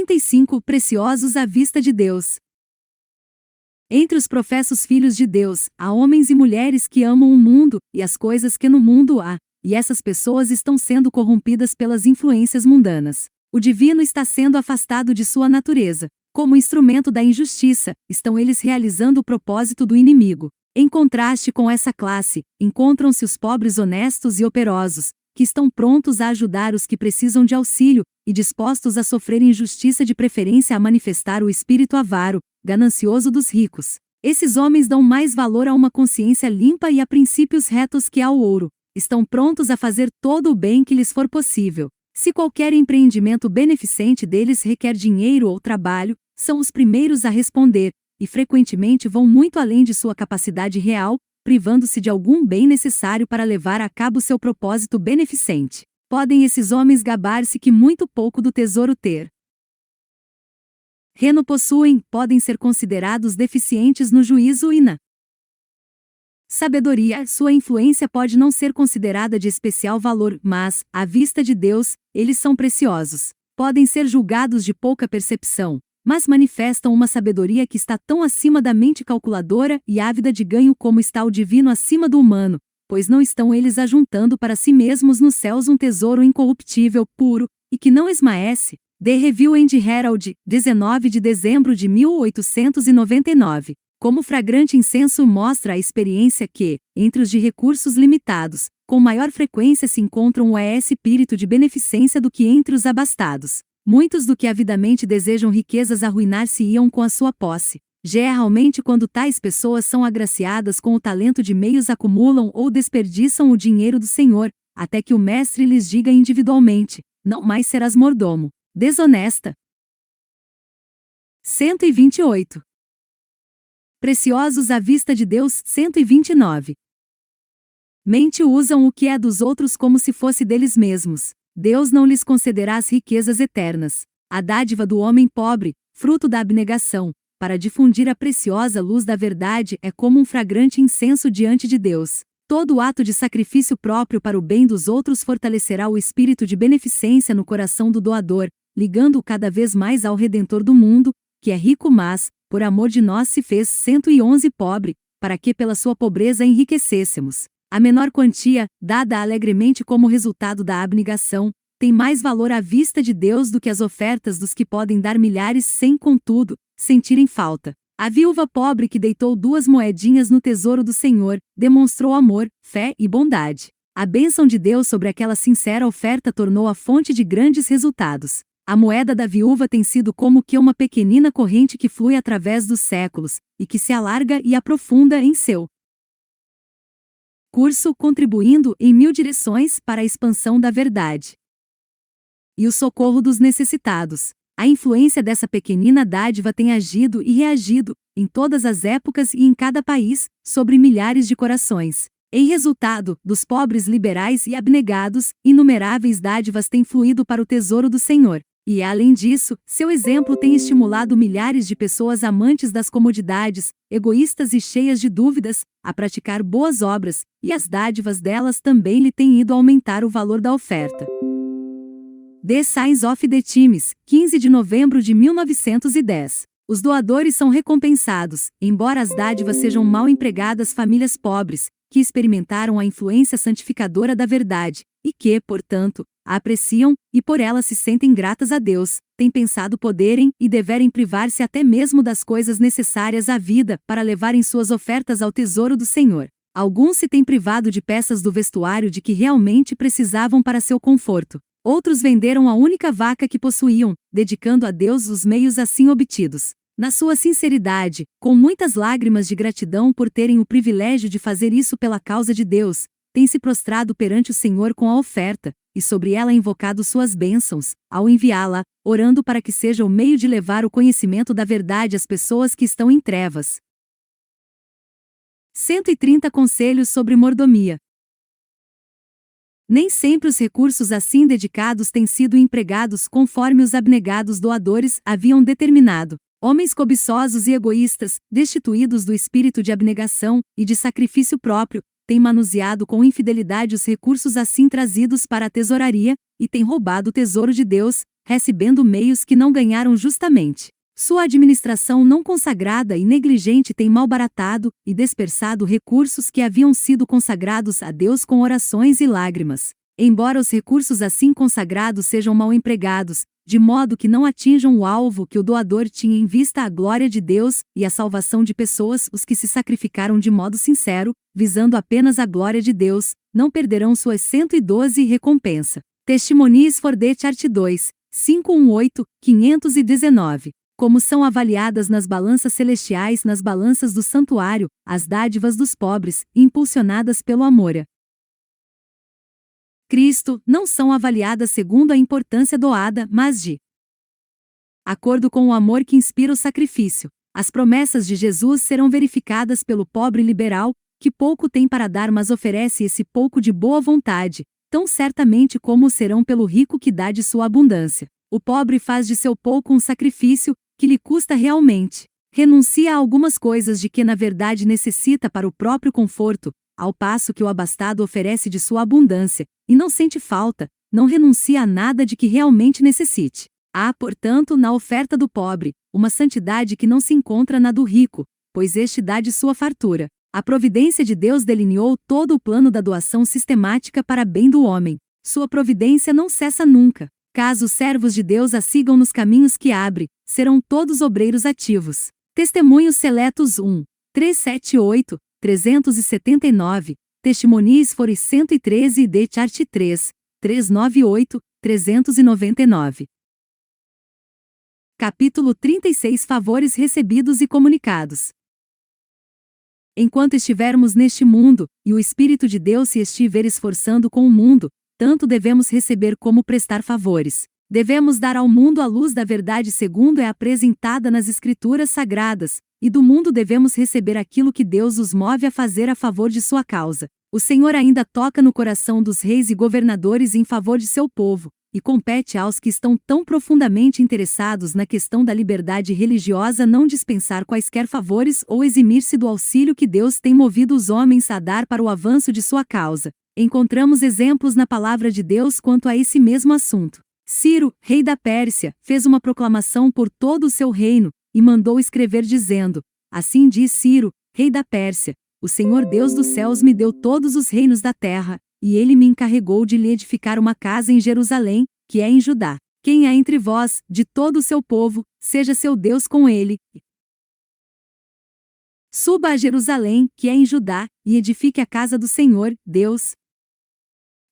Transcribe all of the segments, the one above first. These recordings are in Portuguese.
35 Preciosos à vista de Deus. Entre os professos filhos de Deus, há homens e mulheres que amam o mundo e as coisas que no mundo há, e essas pessoas estão sendo corrompidas pelas influências mundanas. O divino está sendo afastado de sua natureza. Como instrumento da injustiça, estão eles realizando o propósito do inimigo. Em contraste com essa classe, encontram-se os pobres honestos e operosos, que estão prontos a ajudar os que precisam de auxílio, e dispostos a sofrer injustiça, de preferência a manifestar o espírito avaro, ganancioso dos ricos. Esses homens dão mais valor a uma consciência limpa e a princípios retos que ao ouro. Estão prontos a fazer todo o bem que lhes for possível. Se qualquer empreendimento beneficente deles requer dinheiro ou trabalho, são os primeiros a responder, e frequentemente vão muito além de sua capacidade real, privando-se de algum bem necessário para levar a cabo seu propósito beneficente. Podem esses homens gabar-se que muito pouco do tesouro ter reno possuem, podem ser considerados deficientes no juízo e na sabedoria. Sua influência pode não ser considerada de especial valor, mas, à vista de Deus, eles são preciosos. Podem ser julgados de pouca percepção, mas manifestam uma sabedoria que está tão acima da mente calculadora e ávida de ganho como está o divino acima do humano, pois não estão eles ajuntando para si mesmos nos céus um tesouro incorruptível, puro, e que não esmaece. The Review and Herald, 19 de dezembro de 1899. Como fragrante incenso mostra a experiência que, entre os de recursos limitados, com maior frequência se encontram o espírito de beneficência do que entre os abastados. Muitos do que avidamente desejam riquezas arruinar-se-iam com a sua posse. Geralmente, quando tais pessoas são agraciadas com o talento de meios, acumulam ou desperdiçam o dinheiro do Senhor, até que o mestre lhes diga individualmente: não mais serás mordomo. Desonesta. 128. Preciosos à vista de Deus. 129. Mente usam o que é dos outros como se fosse deles mesmos. Deus não lhes concederá as riquezas eternas. A dádiva do homem pobre, fruto da abnegação, para difundir a preciosa luz da verdade, é como um fragrante incenso diante de Deus. Todo ato de sacrifício próprio para o bem dos outros fortalecerá o espírito de beneficência no coração do doador, ligando-o cada vez mais ao Redentor do mundo, que é rico mas, por amor de nós se fez 111 pobre, para que pela sua pobreza enriquecêssemos. A menor quantia, dada alegremente como resultado da abnegação, tem mais valor à vista de Deus do que as ofertas dos que podem dar milhares sem, contudo, sentirem falta. A viúva pobre que deitou 2 moedinhas no tesouro do Senhor, demonstrou amor, fé e bondade. A bênção de Deus sobre aquela sincera oferta tornou a fonte de grandes resultados. A moeda da viúva tem sido como que uma pequenina corrente que flui através dos séculos, e que se alarga e aprofunda em seu curso, contribuindo em 1000 direções para a expansão da verdade e o socorro dos necessitados. A influência dessa pequenina dádiva tem agido e reagido, em todas as épocas e em cada país, sobre milhares de corações. Em resultado, dos pobres liberais e abnegados, inumeráveis dádivas têm fluído para o tesouro do Senhor. E, além disso, seu exemplo tem estimulado milhares de pessoas amantes das comodidades, egoístas e cheias de dúvidas, a praticar boas obras, e as dádivas delas também lhe têm ido aumentar o valor da oferta. The Signs of the Times, 15 de novembro de 1910. Os doadores são recompensados, embora as dádivas sejam mal empregadas. Famílias pobres, que experimentaram a influência santificadora da verdade, e que, portanto, a apreciam, e por ela se sentem gratas a Deus, têm pensado poderem e deverem privar-se até mesmo das coisas necessárias à vida, para levarem suas ofertas ao tesouro do Senhor. Alguns se têm privado de peças do vestuário de que realmente precisavam para seu conforto. Outros venderam a única vaca que possuíam, dedicando a Deus os meios assim obtidos. Na sua sinceridade, com muitas lágrimas de gratidão por terem o privilégio de fazer isso pela causa de Deus, têm se prostrado perante o Senhor com a oferta, e sobre ela invocado suas bênçãos, ao enviá-la, orando para que seja o meio de levar o conhecimento da verdade às pessoas que estão em trevas. 130 Conselhos sobre mordomia. Nem sempre os recursos assim dedicados têm sido empregados conforme os abnegados doadores haviam determinado. Homens cobiçosos e egoístas, destituídos do espírito de abnegação e de sacrifício próprio, têm manuseado com infidelidade os recursos assim trazidos para a tesouraria, e têm roubado o tesouro de Deus, recebendo meios que não ganharam justamente. Sua administração não consagrada e negligente tem malbaratado e dispersado recursos que haviam sido consagrados a Deus com orações e lágrimas. Embora os recursos assim consagrados sejam mal empregados, de modo que não atinjam o alvo que o doador tinha em vista, a glória de Deus e a salvação de pessoas, os que se sacrificaram de modo sincero, visando apenas a glória de Deus, não perderão suas 112 recompensa. Testimonies for the Chart 2, 518, 519. Como são avaliadas nas balanças celestiais, nas balanças do santuário, as dádivas dos pobres, impulsionadas pelo amor a Cristo, não são avaliadas segundo a importância doada, mas de acordo com o amor que inspira o sacrifício. As promessas de Jesus serão verificadas pelo pobre liberal, que pouco tem para dar, mas oferece esse pouco de boa vontade, tão certamente como o serão pelo rico que dá de sua abundância. O pobre faz de seu pouco um sacrifício, que lhe custa realmente. Renuncia a algumas coisas de que na verdade necessita para o próprio conforto, ao passo que o abastado oferece de sua abundância, e não sente falta, não renuncia a nada de que realmente necessite. Há, portanto, na oferta do pobre, uma santidade que não se encontra na do rico, pois este dá de sua fartura. A providência de Deus delineou todo o plano da doação sistemática para bem do homem. Sua providência não cessa nunca. Caso os servos de Deus a sigam nos caminhos que abre, serão todos obreiros ativos. Testemunhos Seletos 1, 378, 379, Testimonies for 113 e The Chart 3, 398, 399. Capítulo 36 Favores recebidos e comunicados. Enquanto estivermos neste mundo, e o Espírito de Deus se estiver esforçando com o mundo, tanto devemos receber como prestar favores. Devemos dar ao mundo a luz da verdade segundo é apresentada nas Escrituras Sagradas, e do mundo devemos receber aquilo que Deus os move a fazer a favor de sua causa. O Senhor ainda toca no coração dos reis e governadores em favor de seu povo, e compete aos que estão tão profundamente interessados na questão da liberdade religiosa não dispensar quaisquer favores ou eximir-se do auxílio que Deus tem movido os homens a dar para o avanço de sua causa. Encontramos exemplos na palavra de Deus quanto a esse mesmo assunto. Ciro, rei da Pérsia, fez uma proclamação por todo o seu reino, e mandou escrever dizendo: Assim diz Ciro, rei da Pérsia, o Senhor Deus dos céus me deu todos os reinos da terra, e ele me encarregou de lhe edificar uma casa em Jerusalém, que é em Judá. Quem há entre vós, de todo o seu povo, seja seu Deus com ele. Suba a Jerusalém, que é em Judá, e edifique a casa do Senhor, Deus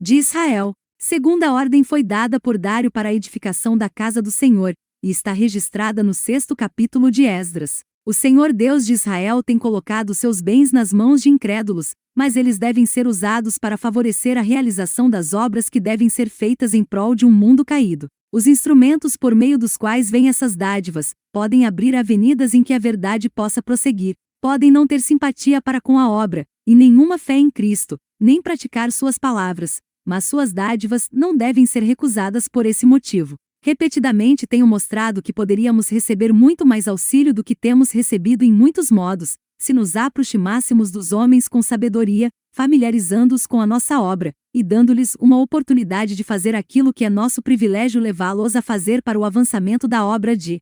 de Israel. Segunda ordem foi dada por Dário para a edificação da casa do Senhor, e está registrada no 6º capítulo de Esdras. O Senhor Deus de Israel tem colocado seus bens nas mãos de incrédulos, mas eles devem ser usados para favorecer a realização das obras que devem ser feitas em prol de um mundo caído. Os instrumentos por meio dos quais vêm essas dádivas, podem abrir avenidas em que a verdade possa prosseguir, podem não ter simpatia para com a obra, e nenhuma fé em Cristo, nem praticar suas palavras, mas suas dádivas não devem ser recusadas por esse motivo. Repetidamente tenho mostrado que poderíamos receber muito mais auxílio do que temos recebido em muitos modos, se nos aproximássemos dos homens com sabedoria, familiarizando-os com a nossa obra, e dando-lhes uma oportunidade de fazer aquilo que é nosso privilégio levá-los a fazer para o avançamento da obra de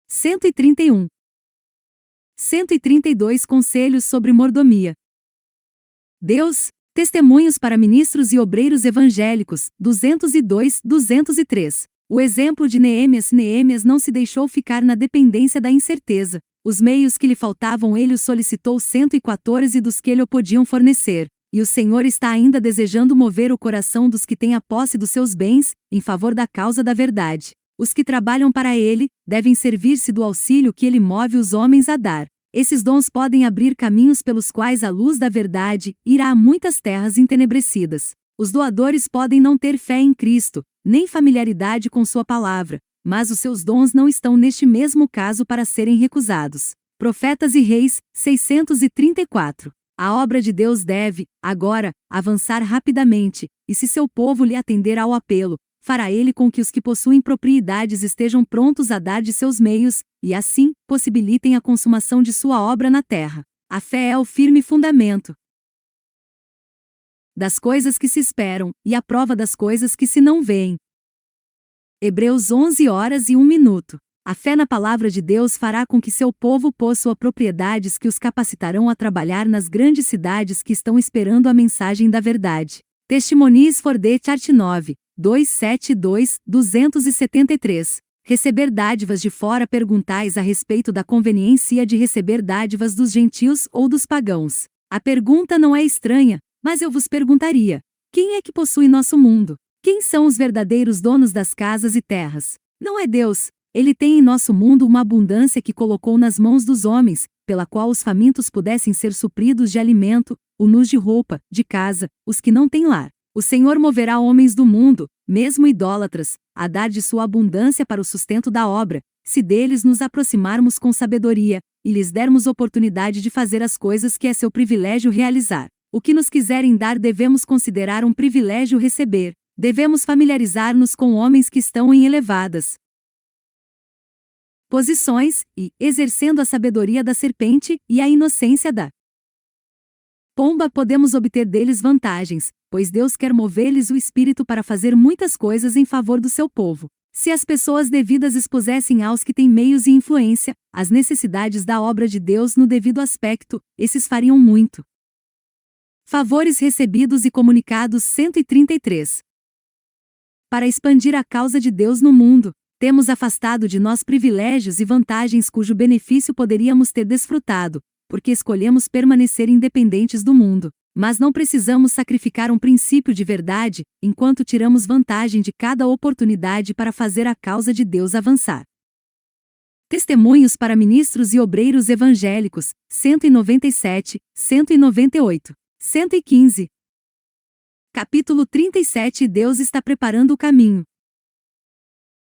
131. 132 Conselhos sobre mordomia. Deus, testemunhos para ministros e obreiros evangélicos, 202, 203. O exemplo de Neemias. Neemias não se deixou ficar na dependência da incerteza. Os meios que lhe faltavam ele os solicitou 114 dos que lhe o podiam fornecer. E o Senhor está ainda desejando mover o coração dos que têm a posse dos seus bens, em favor da causa da verdade. Os que trabalham para ele, devem servir-se do auxílio que ele move os homens a dar. Esses dons podem abrir caminhos pelos quais a luz da verdade irá a muitas terras entenebrecidas. Os doadores podem não ter fé em Cristo, nem familiaridade com sua palavra, mas os seus dons não estão neste mesmo caso para serem recusados. Profetas e Reis, 634. A obra de Deus deve, agora, avançar rapidamente, e se seu povo lhe atender ao apelo, fará ele com que os que possuem propriedades estejam prontos a dar de seus meios, e assim, possibilitem a consumação de sua obra na terra. A fé é o firme fundamento das coisas que se esperam, e a prova das coisas que se não veem. Hebreus 11h01. A fé na palavra de Deus fará com que seu povo possua propriedades que os capacitarão a trabalhar nas grandes cidades que estão esperando a mensagem da verdade. Testimonies for the Church 9, 272-273. Receber dádivas de fora. Perguntais a respeito da conveniência de receber dádivas dos gentios ou dos pagãos. A pergunta não é estranha, mas eu vos perguntaria: quem é que possui nosso mundo? Quem são os verdadeiros donos das casas e terras? Não é Deus. Ele tem em nosso mundo uma abundância que colocou nas mãos dos homens, pela qual os famintos pudessem ser supridos de alimento, os nus de roupa, de casa, os que não têm lar. O Senhor moverá homens do mundo, mesmo idólatras, a dar de sua abundância para o sustento da obra, se deles nos aproximarmos com sabedoria, e lhes dermos oportunidade de fazer as coisas que é seu privilégio realizar. O que nos quiserem dar devemos considerar um privilégio receber. Devemos familiarizar-nos com homens que estão em elevadas posições, e, exercendo a sabedoria da serpente, e a inocência da pomba, podemos obter deles vantagens, pois Deus quer mover-lhes o espírito para fazer muitas coisas em favor do seu povo. Se as pessoas devidas expusessem aos que têm meios e influência, as necessidades da obra de Deus no devido aspecto, esses fariam muito. Favores recebidos e comunicados. 133. Para expandir a causa de Deus no mundo, temos afastado de nós privilégios e vantagens cujo benefício poderíamos ter desfrutado, porque escolhemos permanecer independentes do mundo. Mas não precisamos sacrificar um princípio de verdade, enquanto tiramos vantagem de cada oportunidade para fazer a causa de Deus avançar. Testemunhos para ministros e obreiros evangélicos. 197, 198. 115. Capítulo 37. Deus está preparando o caminho.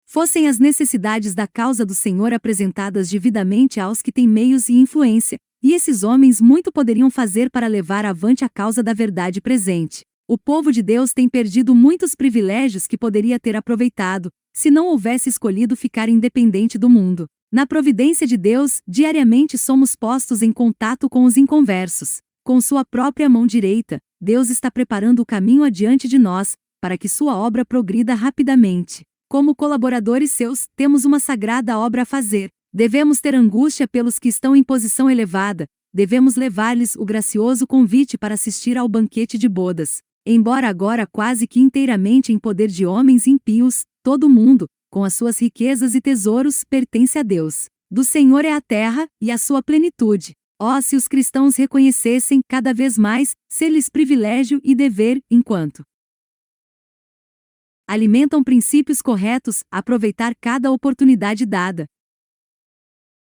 Fossem as necessidades da causa do Senhor apresentadas devidamente aos que têm meios e influência, e esses homens muito poderiam fazer para levar avante a causa da verdade presente. O povo de Deus tem perdido muitos privilégios que poderia ter aproveitado, se não houvesse escolhido ficar independente do mundo. Na providência de Deus, diariamente somos postos em contato com os inconversos. Com sua própria mão direita, Deus está preparando o caminho adiante de nós, para que sua obra progrida rapidamente. Como colaboradores seus, temos uma sagrada obra a fazer. Devemos ter angústia pelos que estão em posição elevada, devemos levar-lhes o gracioso convite para assistir ao banquete de bodas. Embora agora quase que inteiramente em poder de homens impios, todo o mundo, com as suas riquezas e tesouros, pertence a Deus. Do Senhor é a terra, e a sua plenitude. Oh, se os cristãos reconhecessem, cada vez mais, ser-lhes privilégio e dever, enquanto alimentam princípios corretos, aproveitar cada oportunidade dada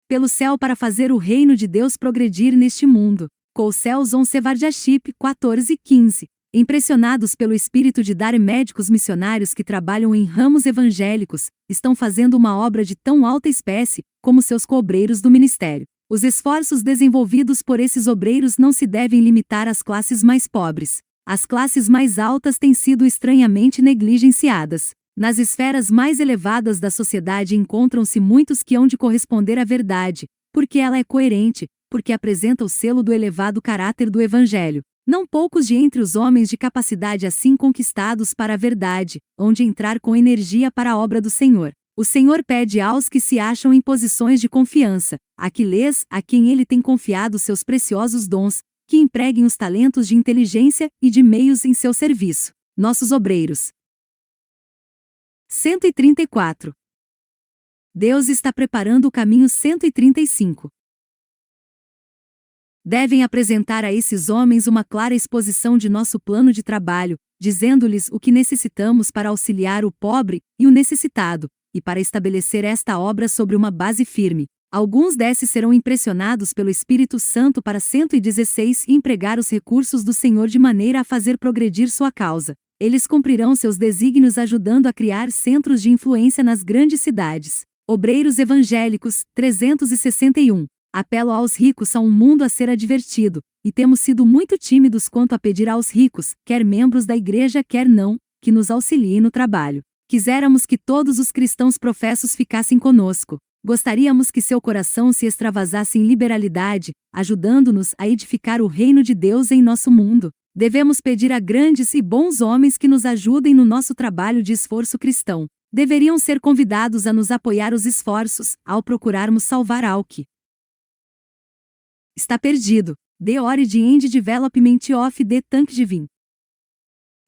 pelo céu para fazer o reino de Deus progredir neste mundo. Colcels on Sevarjaship 14:15. Impressionados pelo espírito de dar médicos missionários que trabalham em ramos evangélicos, estão fazendo uma obra de tão alta espécie, como seus cobreiros do ministério. Os esforços desenvolvidos por esses obreiros não se devem limitar às classes mais pobres. As classes mais altas têm sido estranhamente negligenciadas. Nas esferas mais elevadas da sociedade encontram-se muitos que hão de corresponder à verdade, porque ela é coerente, porque apresenta o selo do elevado caráter do Evangelho. Não poucos de entre os homens de capacidade assim conquistados para a verdade, hão de entrar com energia para a obra do Senhor. O Senhor pede aos que se acham em posições de confiança, Aquiles, a quem ele tem confiado seus preciosos dons, que empreguem os talentos de inteligência e de meios em seu serviço. Nossos obreiros. 134. Deus está preparando o caminho. 135. Devem apresentar a esses homens uma clara exposição de nosso plano de trabalho, dizendo-lhes o que necessitamos para auxiliar o pobre e o necessitado, e para estabelecer esta obra sobre uma base firme. Alguns desses serão impressionados pelo Espírito Santo para 116 e empregar os recursos do Senhor de maneira a fazer progredir sua causa. Eles cumprirão seus desígnios ajudando a criar centros de influência nas grandes cidades. Obreiros evangélicos, 361. Apelo aos ricos a um mundo a ser advertido, e temos sido muito tímidos quanto a pedir aos ricos, quer membros da igreja quer não, que nos auxiliem no trabalho. Quiséramos que todos os cristãos professos ficassem conosco. Gostaríamos que seu coração se extravasasse em liberalidade, ajudando-nos a edificar o reino de Deus em nosso mundo. Devemos pedir a grandes e bons homens que nos ajudem no nosso trabalho de esforço cristão. deveriam ser convidados a nos apoiar os esforços, ao procurarmos salvar algo que está perdido. The Origin and Development of the Tank Divine.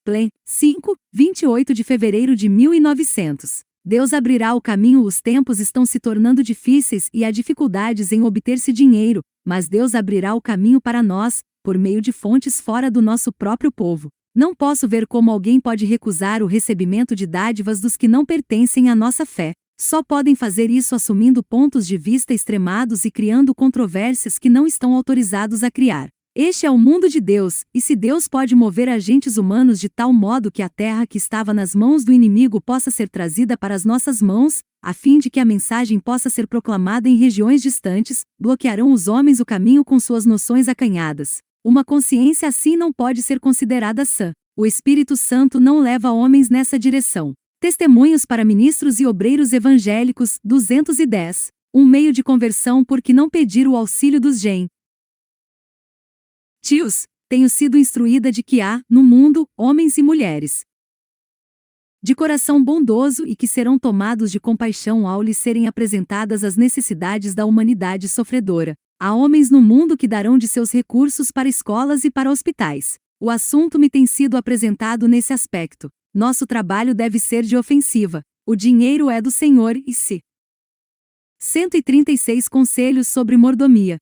Plan, 5, 28 de fevereiro de 1900. Deus abrirá o caminho. Os tempos estão se tornando difíceis e há dificuldades em obter-se dinheiro, mas Deus abrirá o caminho para nós, por meio de fontes fora do nosso próprio povo. Não posso ver como alguém pode recusar o recebimento de dádivas dos que não pertencem à nossa fé. Só podem fazer isso assumindo pontos de vista extremados e criando controvérsias que não estão autorizados a criar. Este é o mundo de Deus, e se Deus pode mover agentes humanos de tal modo que a terra que estava nas mãos do inimigo possa ser trazida para as nossas mãos, a fim de que a mensagem possa ser proclamada em regiões distantes, bloquearão os homens o caminho com suas noções acanhadas. Uma consciência assim não pode ser considerada sã. O Espírito Santo não leva homens nessa direção. Testemunhos para ministros e obreiros evangélicos, 210. Um meio de conversão porque não pedir o auxílio dos gentios. Tenho sido instruída de que há, no mundo, homens e mulheres de coração bondoso e que serão tomados de compaixão ao lhes serem apresentadas as necessidades da humanidade sofredora. Há homens no mundo que darão de seus recursos para escolas e para hospitais. O assunto me tem sido apresentado nesse aspecto. Nosso trabalho deve ser de ofensiva. O dinheiro é do Senhor e se 136 Conselhos sobre mordomia.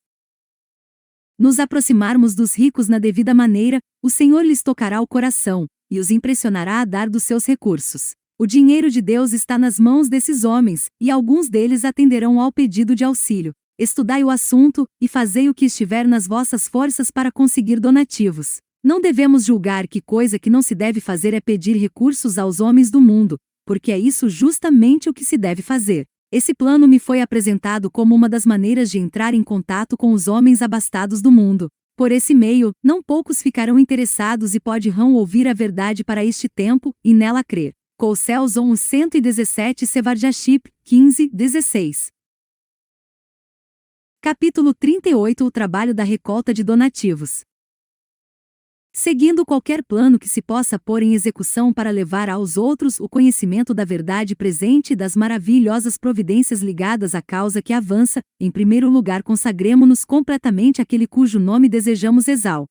Nos aproximarmos dos ricos na devida maneira, o Senhor lhes tocará o coração, e os impressionará a dar dos seus recursos. O dinheiro de Deus está nas mãos desses homens, e alguns deles atenderão ao pedido de auxílio. Estudai o assunto, e fazei o que estiver nas vossas forças para conseguir donativos. Não devemos julgar que coisa que não se deve fazer é pedir recursos aos homens do mundo, porque é isso justamente o que se deve fazer. Esse plano me foi apresentado como uma das maneiras de entrar em contato com os homens abastados do mundo. Por esse meio, não poucos ficarão interessados e poderão ouvir a verdade para este tempo, e nela crer. Colcels 117 Sevarjaship, 15, 16. Capítulo 38 O trabalho da recolta de donativos. Seguindo qualquer plano que se possa pôr em execução para levar aos outros o conhecimento da verdade presente e das maravilhosas providências ligadas à causa que avança, em primeiro lugar consagremo-nos completamente àquele cujo nome desejamos exaltar.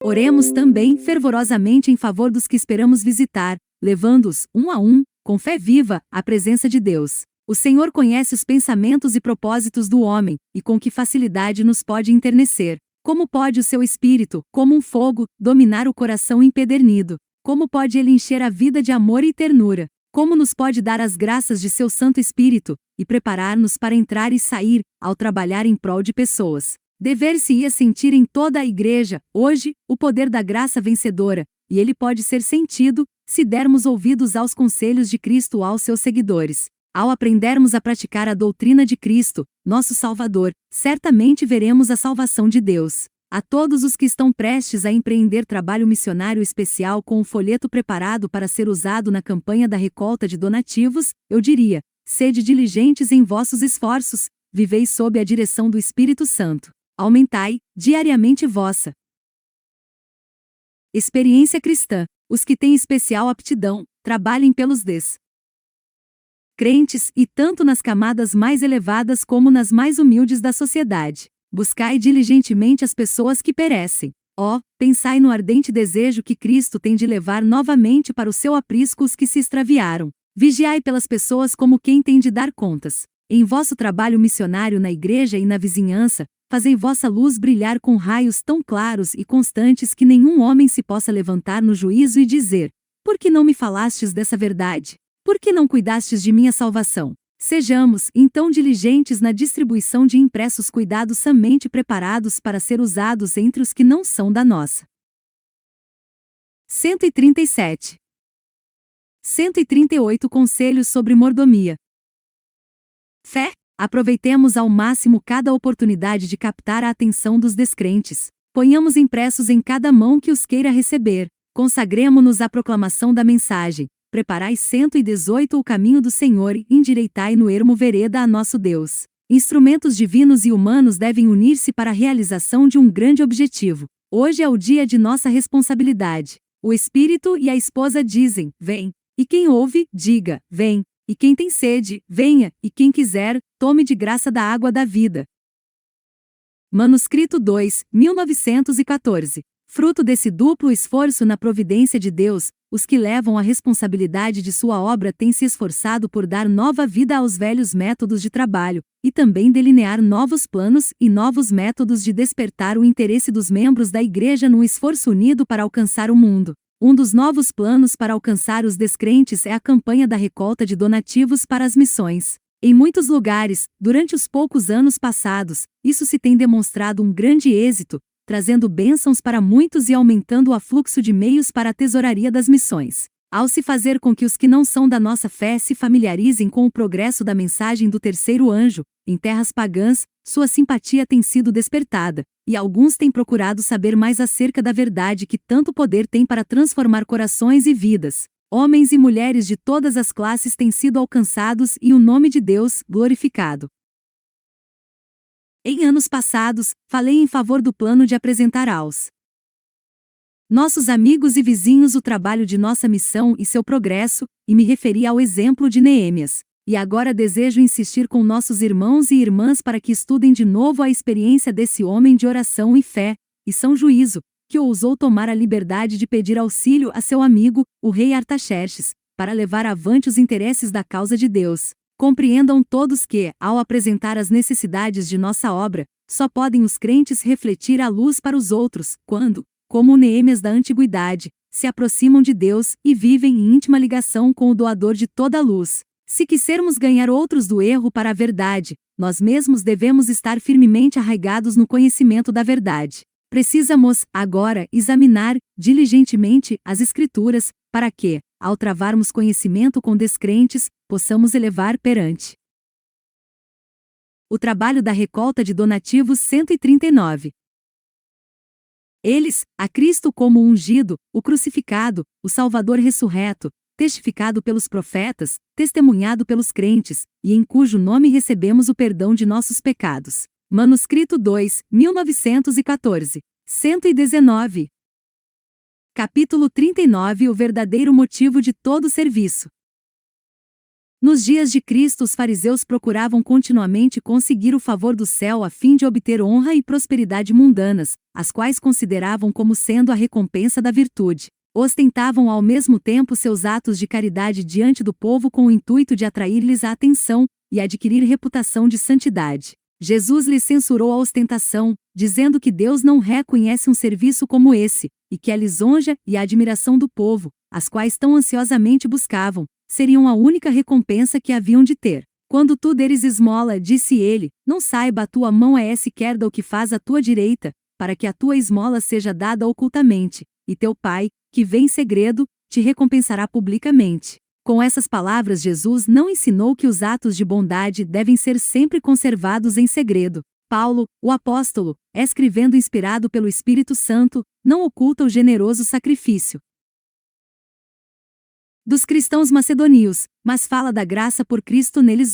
Oremos também fervorosamente em favor dos que esperamos visitar, levando-os, um a um, com fé viva, à presença de Deus. O Senhor conhece os pensamentos e propósitos do homem, e com que facilidade nos pode enternecer. Como pode o seu espírito, como um fogo, dominar o coração empedernido? Como pode ele encher a vida de amor e ternura? Como nos pode dar as graças de seu Santo Espírito, e preparar-nos para entrar e sair, ao trabalhar em prol de pessoas? Dever-se-ia sentir em toda a igreja, hoje, o poder da graça vencedora, e ele pode ser sentido, se dermos ouvidos aos conselhos de Cristo aos seus seguidores. Ao aprendermos a praticar a doutrina de Cristo, nosso Salvador, certamente veremos a salvação de Deus. A todos os que estão prestes a empreender trabalho missionário especial com o folheto preparado para ser usado na campanha da recolta de donativos, eu diria: sede diligentes em vossos esforços, vivei sob a direção do Espírito Santo. Aumentai, diariamente vossa experiência cristã. Os que têm especial aptidão, trabalhem pelos crentes, e tanto nas camadas mais elevadas como nas mais humildes da sociedade. Buscai diligentemente as pessoas que perecem. Pensai no ardente desejo que Cristo tem de levar novamente para o seu aprisco os que se extraviaram. Vigiai pelas pessoas como quem tem de dar contas. Em vosso trabalho missionário na igreja e na vizinhança, fazei vossa luz brilhar com raios tão claros e constantes que nenhum homem se possa levantar no juízo e dizer: por que não me falastes dessa verdade? Por que não cuidastes de minha salvação? Sejamos, então, diligentes na distribuição de impressos cuidadosamente preparados para ser usados entre os que não são da nossa. 137. 138 Conselhos sobre mordomia. Fé. Aproveitemos ao máximo cada oportunidade de captar a atenção dos descrentes. Ponhamos impressos em cada mão que os queira receber. Consagremo-nos à proclamação da mensagem. Preparai 118 o caminho do Senhor e endireitai no ermo vereda a nosso Deus. Instrumentos divinos e humanos devem unir-se para a realização de um grande objetivo. Hoje é o dia de nossa responsabilidade. O Espírito e a esposa dizem: vem. E quem ouve, diga, vem. E quem tem sede, venha, e quem quiser, tome de graça da água da vida. Manuscrito 2, 1914. Fruto desse duplo esforço na providência de Deus, os que levam a responsabilidade de sua obra têm se esforçado por dar nova vida aos velhos métodos de trabalho, e também delinear novos planos e novos métodos de despertar o interesse dos membros da Igreja num esforço unido para alcançar o mundo. Um dos novos planos para alcançar os descrentes é a campanha da recolta de donativos para as missões. Em muitos lugares, durante os poucos anos passados, isso se tem demonstrado um grande êxito, trazendo bênçãos para muitos e aumentando o afluxo de meios para a tesouraria das missões. Ao se fazer com que os que não são da nossa fé se familiarizem com o progresso da mensagem do terceiro anjo, em terras pagãs, sua simpatia tem sido despertada, e alguns têm procurado saber mais acerca da verdade que tanto poder tem para transformar corações e vidas. Homens e mulheres de todas as classes têm sido alcançados e o nome de Deus glorificado. Em anos passados, falei em favor do plano de apresentar aos nossos amigos e vizinhos o trabalho de nossa missão e seu progresso, e me referi ao exemplo de Neemias. E agora desejo insistir com nossos irmãos e irmãs para que estudem de novo a experiência desse homem de oração e fé, e são juízo, que ousou tomar a liberdade de pedir auxílio a seu amigo, o rei Artaxerxes, para levar avante os interesses da causa de Deus. Compreendam todos que, ao apresentar as necessidades de nossa obra, só podem os crentes refletir a luz para os outros, quando, como Neemias da antiguidade, se aproximam de Deus e vivem em íntima ligação com o doador de toda a luz. Se quisermos ganhar outros do erro para a verdade, nós mesmos devemos estar firmemente arraigados no conhecimento da verdade. Precisamos, agora, examinar, diligentemente, as Escrituras, para que, ao travarmos conhecimento com descrentes, possamos elevar perante o trabalho da recolta de donativos 139. Eles, a Cristo como o ungido, o crucificado, o Salvador ressurreto, testificado pelos profetas, testemunhado pelos crentes, e em cujo nome recebemos o perdão de nossos pecados. Manuscrito 2, 1914. 119. Capítulo 39. O verdadeiro motivo de todo serviço. Nos dias de Cristo, os fariseus procuravam continuamente conseguir o favor do céu a fim de obter honra e prosperidade mundanas, as quais consideravam como sendo a recompensa da virtude. Ostentavam ao mesmo tempo seus atos de caridade diante do povo com o intuito de atrair-lhes a atenção e adquirir reputação de santidade. Jesus lhes censurou a ostentação, dizendo que Deus não reconhece um serviço como esse, e que a lisonja e a admiração do povo, as quais tão ansiosamente buscavam, seriam a única recompensa que haviam de ter. Quando tu deres esmola, disse ele, não saiba a tua mão a esquerda o que faz a tua direita, para que a tua esmola seja dada ocultamente, e teu Pai, que vê em segredo, te recompensará publicamente. Com essas palavras, Jesus não ensinou que os atos de bondade devem ser sempre conservados em segredo. Paulo, o apóstolo, escrevendo inspirado pelo Espírito Santo, não oculta o generoso sacrifício dos cristãos macedônios, mas fala da graça por Cristo neles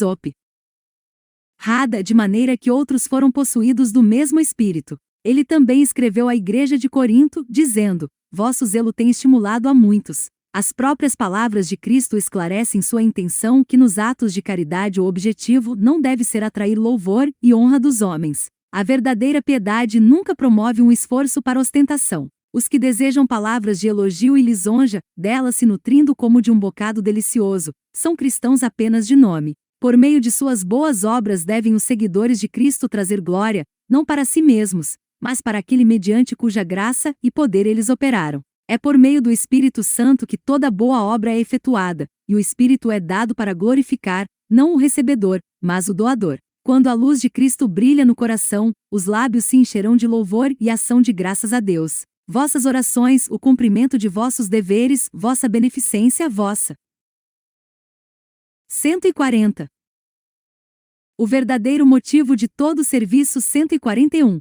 de maneira que outros foram possuídos do mesmo Espírito. Ele também escreveu à igreja de Corinto, dizendo, vosso zelo tem estimulado a muitos. As próprias palavras de Cristo esclarecem sua intenção que nos atos de caridade o objetivo não deve ser atrair louvor e honra dos homens. A verdadeira piedade nunca promove um esforço para ostentação. Os que desejam palavras de elogio e lisonja, delas se nutrindo como de um bocado delicioso, são cristãos apenas de nome. Por meio de suas boas obras devem os seguidores de Cristo trazer glória, não para si mesmos, mas para aquele mediante cuja graça e poder eles operaram. É por meio do Espírito Santo que toda boa obra é efetuada, e o Espírito é dado para glorificar, não o recebedor, mas o doador. Quando a luz de Cristo brilha no coração, os lábios se encherão de louvor e ação de graças a Deus. Vossas orações, o cumprimento de vossos deveres, vossa beneficência, vossa. 140. O verdadeiro motivo de todo o serviço 141.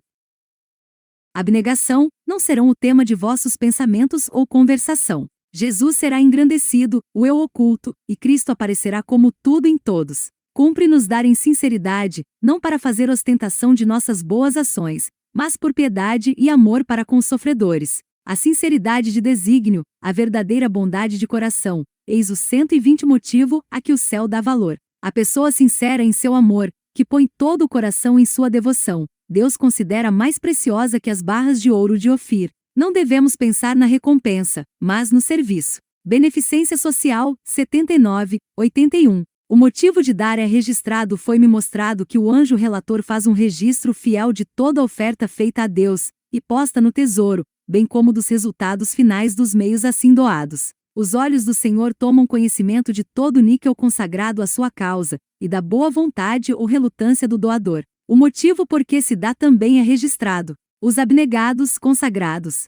Abnegação, não serão o tema de vossos pensamentos ou conversação. Jesus será engrandecido, o eu oculto, e Cristo aparecerá como tudo em todos. Cumpre-nos dar em sinceridade, não para fazer ostentação de nossas boas ações, mas por piedade e amor para com os sofredores. a sinceridade de desígnio, a verdadeira bondade de coração. Eis o 120 motivo a que o céu dá valor. A pessoa sincera em seu amor, que põe todo o coração em sua devoção, Deus considera mais preciosa que as barras de ouro de Ofir. Não devemos pensar na recompensa, mas no serviço. Beneficência social, 79, 81. O motivo de dar é registrado. Foi-me mostrado que o anjo relator faz um registro fiel de toda a oferta feita a Deus, e posta no tesouro, bem como dos resultados finais dos meios assim doados. Os olhos do Senhor tomam conhecimento de todo o níquel consagrado à sua causa, e da boa vontade ou relutância do doador. O motivo por que se dá também é registrado. Os abnegados consagrados,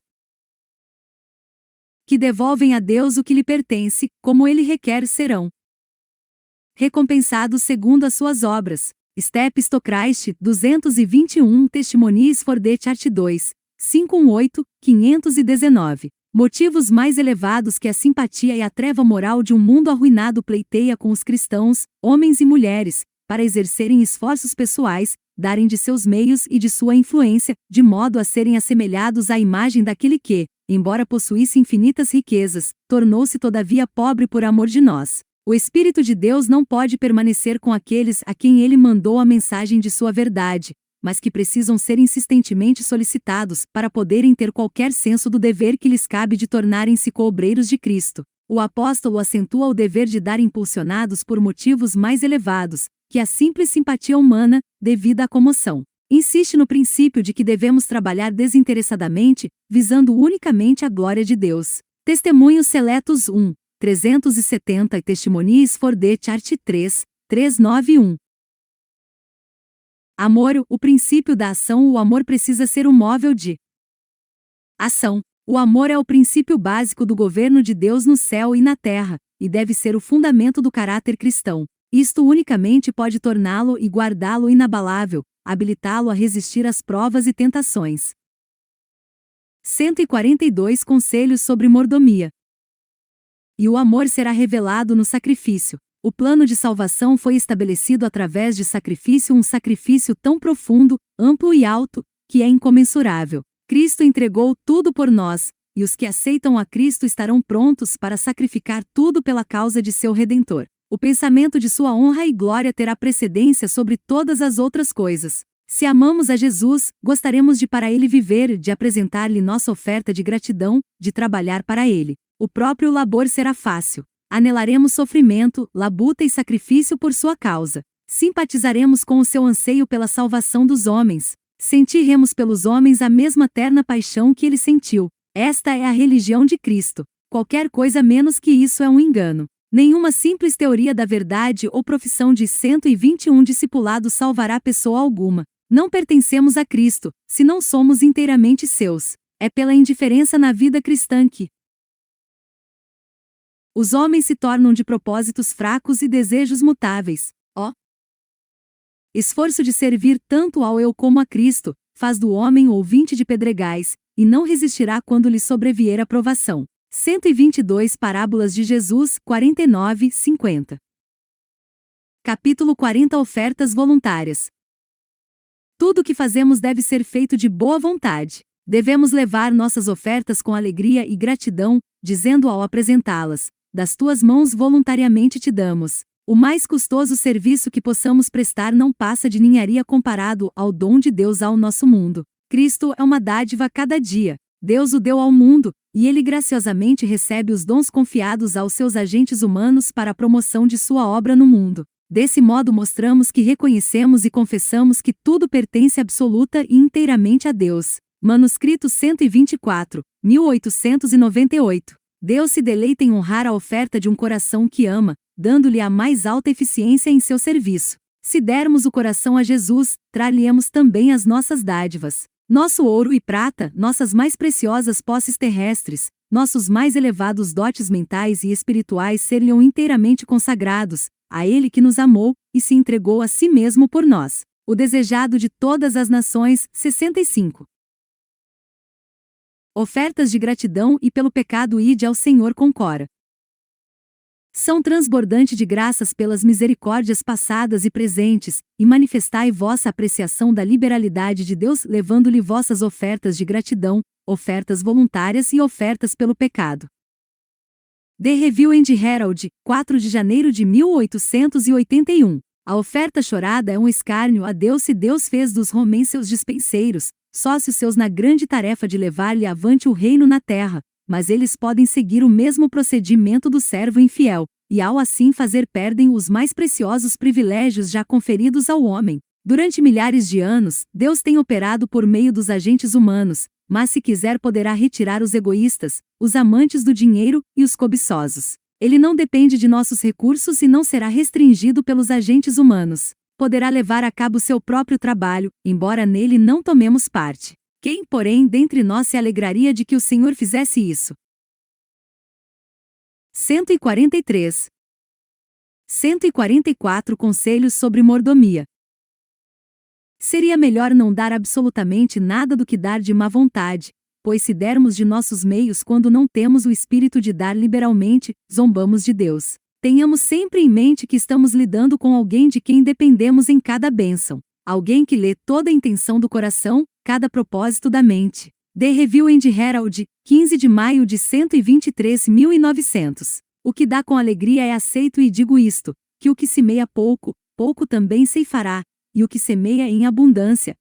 que devolvem a Deus o que lhe pertence, como ele requer, serão recompensados segundo as suas obras. Step Stochrist, 221 Testimonies for the Chart 2, 518, 519. Motivos mais elevados que a simpatia e a treva moral de um mundo arruinado pleiteia com os cristãos, homens e mulheres, para exercerem esforços pessoais, darem de seus meios e de sua influência, de modo a serem assemelhados à imagem daquele que, embora possuísse infinitas riquezas, tornou-se todavia pobre por amor de nós. O Espírito de Deus não pode permanecer com aqueles a quem ele mandou a mensagem de sua verdade, mas que precisam ser insistentemente solicitados para poderem ter qualquer senso do dever que lhes cabe de tornarem-se coobreiros de Cristo. O apóstolo acentua o dever de dar impulsionados por motivos mais elevados, que a simples simpatia humana, devida à comoção. Insiste no princípio de que devemos trabalhar desinteressadamente, visando unicamente a glória de Deus. Testemunhos Seletos 1, 370 e Testimonies for the Chart 3, 391. Amor, o princípio da ação. O amor precisa ser um móvel de ação. O amor é o princípio básico do governo de Deus no céu e na terra, e deve ser o fundamento do caráter cristão. Isto unicamente pode torná-lo e guardá-lo inabalável, habilitá-lo a resistir às provas e tentações. 142 Conselhos sobre mordomia. E o amor será revelado no sacrifício. O plano de salvação foi estabelecido através de sacrifício, um sacrifício tão profundo, amplo e alto, que é incomensurável. Cristo entregou tudo por nós, e os que aceitam a Cristo estarão prontos para sacrificar tudo pela causa de seu Redentor. O pensamento de sua honra e glória terá precedência sobre todas as outras coisas. Se amamos a Jesus, gostaremos de para ele viver, de apresentar-lhe nossa oferta de gratidão, de trabalhar para ele. O próprio labor será fácil. Anelaremos sofrimento, labuta e sacrifício por sua causa. Simpatizaremos com o seu anseio pela salvação dos homens. Sentiremos pelos homens a mesma terna paixão que ele sentiu. Esta é a religião de Cristo. Qualquer coisa menos que isso é um engano. Nenhuma simples teoria da verdade ou profissão de 121 discipulados salvará pessoa alguma. Não pertencemos a Cristo, se não somos inteiramente seus. É pela indiferença na vida cristã que os homens se tornam de propósitos fracos e desejos mutáveis. Esforço de servir tanto ao eu como a Cristo, faz do homem ouvinte de pedregais, e não resistirá quando lhe sobrevier a provação. 122 Parábolas de Jesus, 49, 50. Capítulo 40 Ofertas voluntárias. Tudo o que fazemos deve ser feito de boa vontade. Devemos levar nossas ofertas com alegria e gratidão, dizendo ao apresentá-las: das tuas mãos voluntariamente te damos. O mais custoso serviço que possamos prestar não passa de ninharia comparado ao dom de Deus ao nosso mundo. Cristo é uma dádiva a cada dia. Deus o deu ao mundo, e ele graciosamente recebe os dons confiados aos seus agentes humanos para a promoção de sua obra no mundo. Desse modo mostramos que reconhecemos e confessamos que tudo pertence absoluta e inteiramente a Deus. Manuscrito 124, 1898. Deus se deleita em honrar a oferta de um coração que ama, dando-lhe a mais alta eficiência em seu serviço. Se dermos o coração a Jesus, trarlhe-emos também as nossas dádivas. Nosso ouro e prata, nossas mais preciosas posses terrestres, nossos mais elevados dotes mentais e espirituais ser-lhe-ão inteiramente consagrados, a Ele que nos amou, e se entregou a si mesmo por nós. O desejado de todas as nações, 65. Ofertas de gratidão e pelo pecado ide ao Senhor com cora. São transbordante de graças pelas misericórdias passadas e presentes, e manifestai vossa apreciação da liberalidade de Deus, levando-lhe vossas ofertas de gratidão, ofertas voluntárias e ofertas pelo pecado. The Review and Herald, 4 de janeiro de 1881. A oferta chorada é um escárnio a Deus se Deus fez dos homens seus dispenseiros, sócios seus na grande tarefa de levar-lhe avante o reino na terra, mas eles podem seguir o mesmo procedimento do servo infiel, e ao assim fazer perdem os mais preciosos privilégios já conferidos ao homem. Durante milhares de anos, Deus tem operado por meio dos agentes humanos, mas se quiser poderá retirar os egoístas, os amantes do dinheiro e os cobiçosos. Ele não depende de nossos recursos e não será restringido pelos agentes humanos. Poderá levar a cabo seu próprio trabalho, embora nele não tomemos parte. Quem, porém, dentre nós se alegraria de que o Senhor fizesse isso? 143. 144 Conselhos sobre mordomia. Seria melhor não dar absolutamente nada do que dar de má vontade, pois se dermos de nossos meios quando não temos o espírito de dar liberalmente, zombamos de Deus. Tenhamos sempre em mente que estamos lidando com alguém de quem dependemos em cada bênção. Alguém que lê toda a intenção do coração, cada propósito da mente. The Review and Herald, 15 de maio de 123.900. O que dá com alegria é aceito e digo isto, que o que semeia pouco, pouco também ceifará, e o que semeia em abundância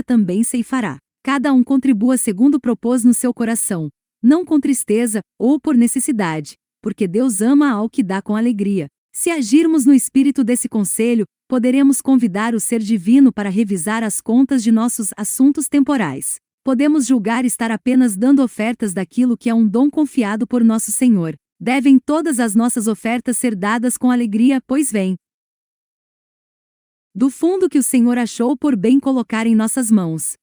também ceifará. Cada um contribua segundo propôs no seu coração, não com tristeza, ou por necessidade, porque Deus ama ao que dá com alegria. Se agirmos no espírito desse conselho, poderemos convidar o Ser Divino para revisar as contas de nossos assuntos temporais. Podemos julgar estar apenas dando ofertas daquilo que é um dom confiado por nosso Senhor. Devem todas as nossas ofertas ser dadas com alegria, pois vem do fundo que o Senhor achou por bem colocar em nossas mãos,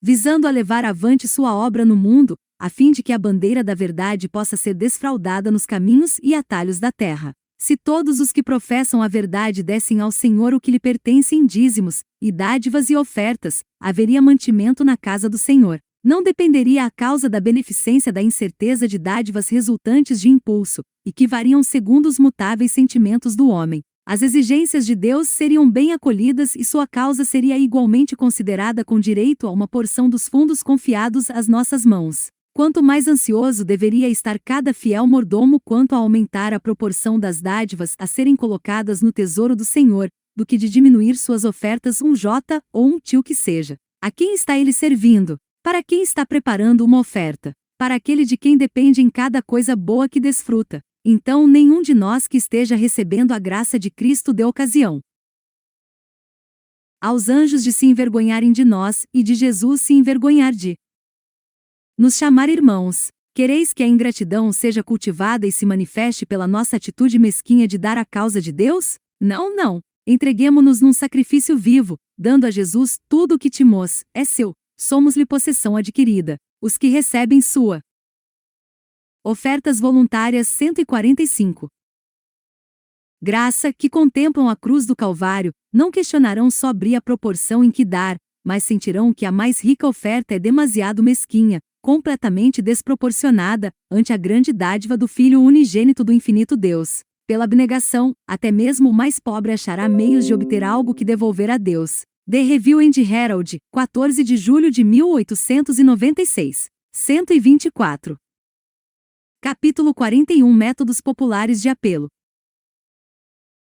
visando a levar avante sua obra no mundo, a fim de que a bandeira da verdade possa ser desfraldada nos caminhos e atalhos da terra. Se todos os que professam a verdade dessem ao Senhor o que lhe pertence em dízimos, e dádivas e ofertas, haveria mantimento na casa do Senhor. Não dependeria a causa da beneficência da incerteza de dádivas resultantes de impulso, e que variam segundo os mutáveis sentimentos do homem. As exigências de Deus seriam bem acolhidas e sua causa seria igualmente considerada com direito a uma porção dos fundos confiados às nossas mãos. Quanto mais ansioso deveria estar cada fiel mordomo quanto a aumentar a proporção das dádivas a serem colocadas no tesouro do Senhor, do que de diminuir suas ofertas um jota ou um tio que seja. A quem está ele servindo? Para quem está preparando uma oferta? Para aquele de quem depende em cada coisa boa que desfruta. Então nenhum de nós que esteja recebendo a graça de Cristo dê ocasião aos anjos de se envergonharem de nós, e de Jesus se envergonhar de nos chamar irmãos. Quereis que a ingratidão seja cultivada e se manifeste pela nossa atitude mesquinha de dar a causa de Deus? Não, não. Entreguemo-nos num sacrifício vivo, dando a Jesus tudo o que timos, é seu, somos-lhe possessão adquirida. Os que recebem sua ofertas voluntárias 145. Graça, que contemplam a cruz do Calvário, não questionarão sobre a proporção em que dar, mas sentirão que a mais rica oferta é demasiado mesquinha, completamente desproporcionada, ante a grande dádiva do Filho unigênito do infinito Deus. Pela abnegação, até mesmo o mais pobre achará meios de obter algo que devolver a Deus. The Review and Herald, 14 de julho de 1896. 124. Capítulo 41 Métodos populares de apelo.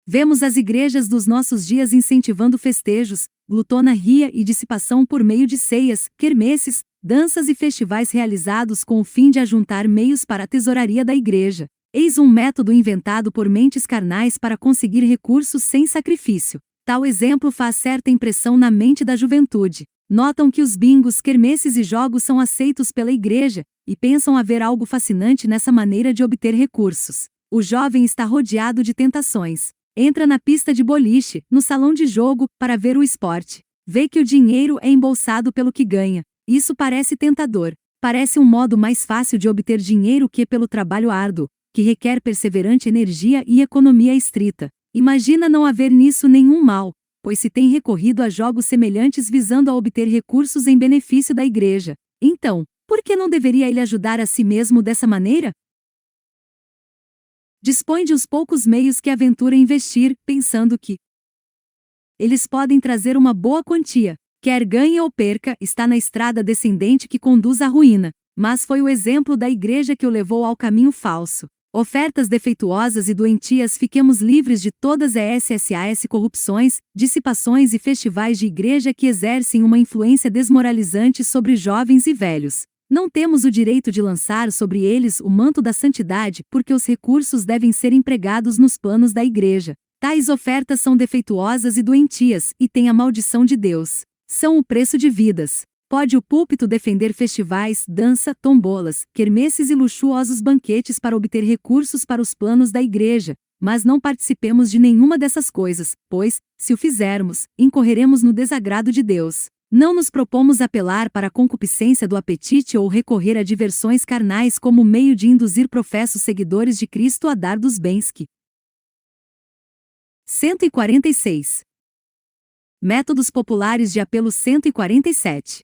Vemos as igrejas dos nossos dias incentivando festejos, glutonaria e dissipação por meio de ceias, quermesses, danças e festivais realizados com o fim de ajuntar meios para a tesouraria da igreja. Eis um método inventado por mentes carnais para conseguir recursos sem sacrifício. Tal exemplo faz certa impressão na mente da juventude. Notam que os bingos, quermesses e jogos são aceitos pela igreja, e pensam haver algo fascinante nessa maneira de obter recursos. O jovem está rodeado de tentações. Entra na pista de boliche, no salão de jogo, para ver o esporte. Vê que o dinheiro é embolsado pelo que ganha. Isso parece tentador. Parece um modo mais fácil de obter dinheiro que pelo trabalho árduo, que requer perseverante energia e economia estrita. Imagina não haver nisso nenhum mal, pois se tem recorrido a jogos semelhantes visando a obter recursos em benefício da igreja. Então, por que não deveria ele ajudar a si mesmo dessa maneira? Dispõe de os poucos meios que aventura investir, pensando que eles podem trazer uma boa quantia. Quer ganhe ou perca, está na estrada descendente que conduz à ruína. Mas foi o exemplo da igreja que o levou ao caminho falso. Ofertas defeituosas e doentias, fiquemos livres de todas essas corrupções, dissipações e festivais de igreja que exercem uma influência desmoralizante sobre jovens e velhos. Não temos o direito de lançar sobre eles o manto da santidade, porque os recursos devem ser empregados nos planos da igreja. Tais ofertas são defeituosas e doentias, e têm a maldição de Deus. São o preço de vidas. Pode o púlpito defender festivais, dança, tombolas, quermesses e luxuosos banquetes para obter recursos para os planos da igreja, mas não participemos de nenhuma dessas coisas, pois, se o fizermos, incorreremos no desagrado de Deus. Não nos propomos apelar para a concupiscência do apetite ou recorrer a diversões carnais como meio de induzir professos seguidores de Cristo a dar dos bens que 146. Métodos populares de apelo 147.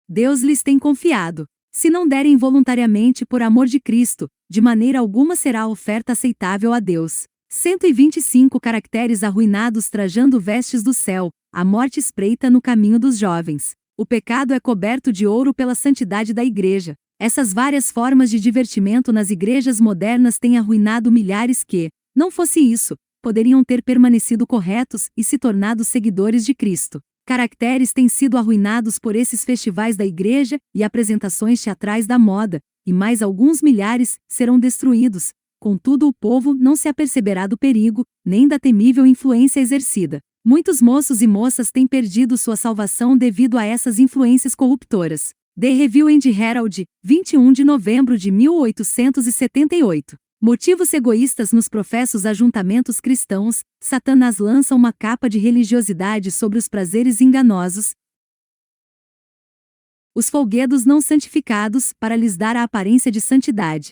Deus lhes tem confiado. Se não derem voluntariamente por amor de Cristo, de maneira alguma será a oferta aceitável a Deus. 125 caracteres arruinados trajando vestes do céu, a morte espreita no caminho dos jovens. O pecado é coberto de ouro pela santidade da igreja. Essas várias formas de divertimento nas igrejas modernas têm arruinado milhares que, não fosse isso, poderiam ter permanecido corretos e se tornado seguidores de Cristo. Caracteres têm sido arruinados por esses festivais da igreja e apresentações teatrais da moda, e mais alguns milhares serão destruídos. Contudo, o povo não se aperceberá do perigo, nem da temível influência exercida. Muitos moços e moças têm perdido sua salvação devido a essas influências corruptoras. The Review and Herald, 21 de novembro de 1878. Motivos egoístas nos professos ajuntamentos cristãos, Satanás lança uma capa de religiosidade sobre os prazeres enganosos, os folguedos não santificados, para lhes dar a aparência de santidade.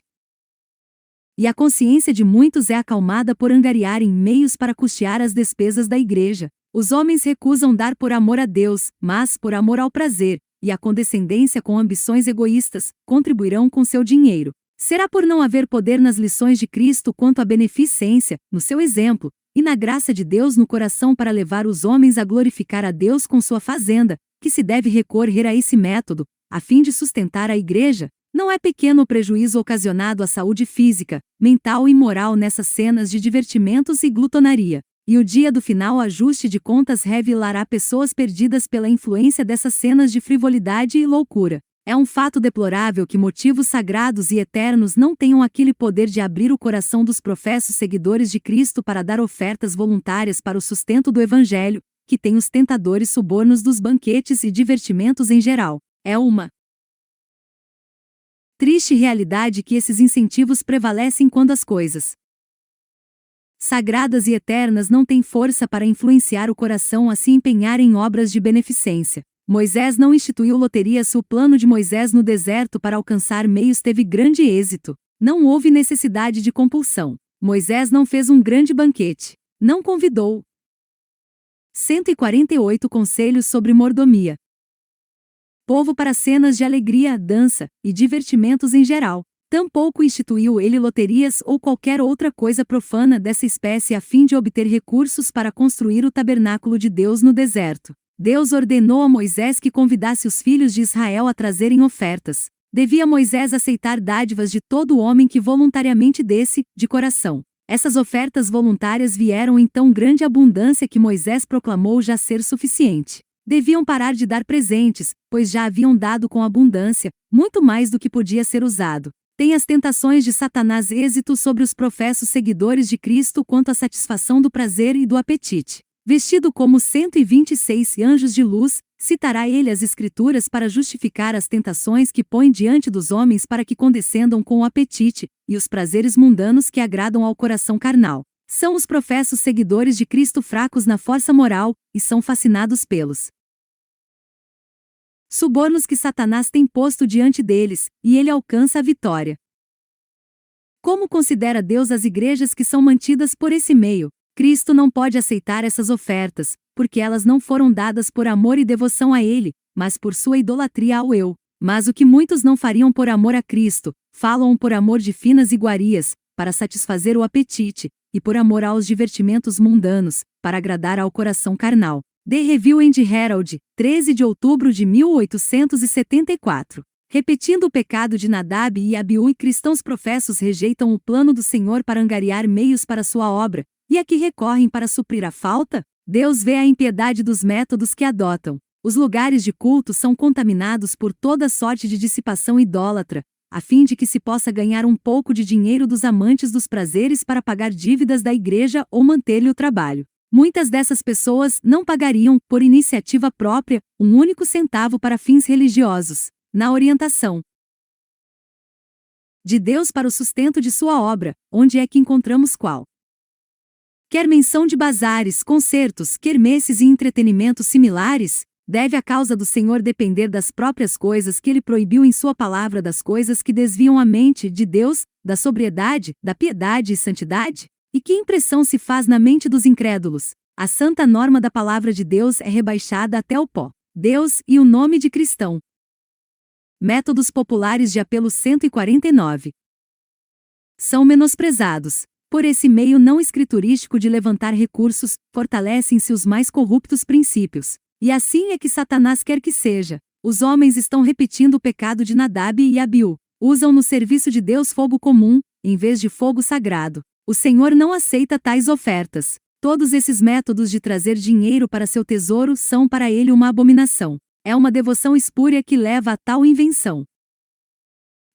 E a consciência de muitos é acalmada por angariarem meios para custear as despesas da igreja. Os homens recusam dar por amor a Deus, mas por amor ao prazer, e a condescendência com ambições egoístas, contribuirão com seu dinheiro. Será por não haver poder nas lições de Cristo quanto à beneficência, no seu exemplo, e na graça de Deus no coração para levar os homens a glorificar a Deus com sua fazenda, que se deve recorrer a esse método, a fim de sustentar a igreja? Não é pequeno o prejuízo ocasionado à saúde física, mental e moral nessas cenas de divertimentos e glutonaria. E o dia do final ajuste de contas revelará pessoas perdidas pela influência dessas cenas de frivolidade e loucura. É um fato deplorável que motivos sagrados e eternos não tenham aquele poder de abrir o coração dos professos seguidores de Cristo para dar ofertas voluntárias para o sustento do Evangelho, que tem os tentadores subornos dos banquetes e divertimentos em geral. É uma triste realidade que esses incentivos prevalecem quando as coisas sagradas e eternas não têm força para influenciar o coração a se empenhar em obras de beneficência. Moisés não instituiu loterias. O plano de Moisés no deserto para alcançar meios teve grande êxito. Não houve necessidade de compulsão. Moisés não fez um grande banquete. Não convidou. 148 Conselhos sobre mordomia. Povo para cenas de alegria, dança e divertimentos em geral. Tampouco instituiu ele loterias ou qualquer outra coisa profana dessa espécie a fim de obter recursos para construir o tabernáculo de Deus no deserto. Deus ordenou a Moisés que convidasse os filhos de Israel a trazerem ofertas. Devia Moisés aceitar dádivas de todo homem que voluntariamente desse, de coração. Essas ofertas voluntárias vieram em tão grande abundância que Moisés proclamou já ser suficiente. Deviam parar de dar presentes, pois já haviam dado com abundância, muito mais do que podia ser usado. Tem as tentações de Satanás êxito sobre os professos seguidores de Cristo quanto à satisfação do prazer e do apetite. Vestido como 126 anjos de luz, citará ele as Escrituras para justificar as tentações que põe diante dos homens para que condescendam com o apetite e os prazeres mundanos que agradam ao coração carnal. São os professos seguidores de Cristo fracos na força moral, e são fascinados pelos subornos que Satanás tem posto diante deles, e ele alcança a vitória. Como considera Deus as igrejas que são mantidas por esse meio? Cristo não pode aceitar essas ofertas, porque elas não foram dadas por amor e devoção a Ele, mas por sua idolatria ao eu. Mas o que muitos não fariam por amor a Cristo, falam por amor de finas iguarias, para satisfazer o apetite, e por amor aos divertimentos mundanos, para agradar ao coração carnal. The Review and Herald, 13 de outubro de 1874. Repetindo o pecado de Nadab e Abiú, e cristãos professos rejeitam o plano do Senhor para angariar meios para sua obra, e a que recorrem para suprir a falta? Deus vê a impiedade dos métodos que adotam. Os lugares de culto são contaminados por toda sorte de dissipação idólatra, a fim de que se possa ganhar um pouco de dinheiro dos amantes dos prazeres para pagar dívidas da igreja ou manter-lhe o trabalho. Muitas dessas pessoas não pagariam, por iniciativa própria, um único centavo para fins religiosos. Na orientação de Deus para o sustento de sua obra, onde é que encontramos qual? Quer menção de bazares, concertos, quermesses e entretenimentos similares? Deve a causa do Senhor depender das próprias coisas que ele proibiu em sua palavra, das coisas que desviam a mente de Deus, da sobriedade, da piedade e santidade? E que impressão se faz na mente dos incrédulos? A santa norma da palavra de Deus é rebaixada até o pó. Deus e o nome de cristão. Métodos populares de apelo 149. São menosprezados. Por esse meio não escriturístico de levantar recursos, fortalecem-se os mais corruptos princípios. E assim é que Satanás quer que seja. Os homens estão repetindo o pecado de Nadab e Abiú. Usam no serviço de Deus fogo comum, em vez de fogo sagrado. O Senhor não aceita tais ofertas. Todos esses métodos de trazer dinheiro para seu tesouro são para ele uma abominação. É uma devoção espúria que leva a tal invenção.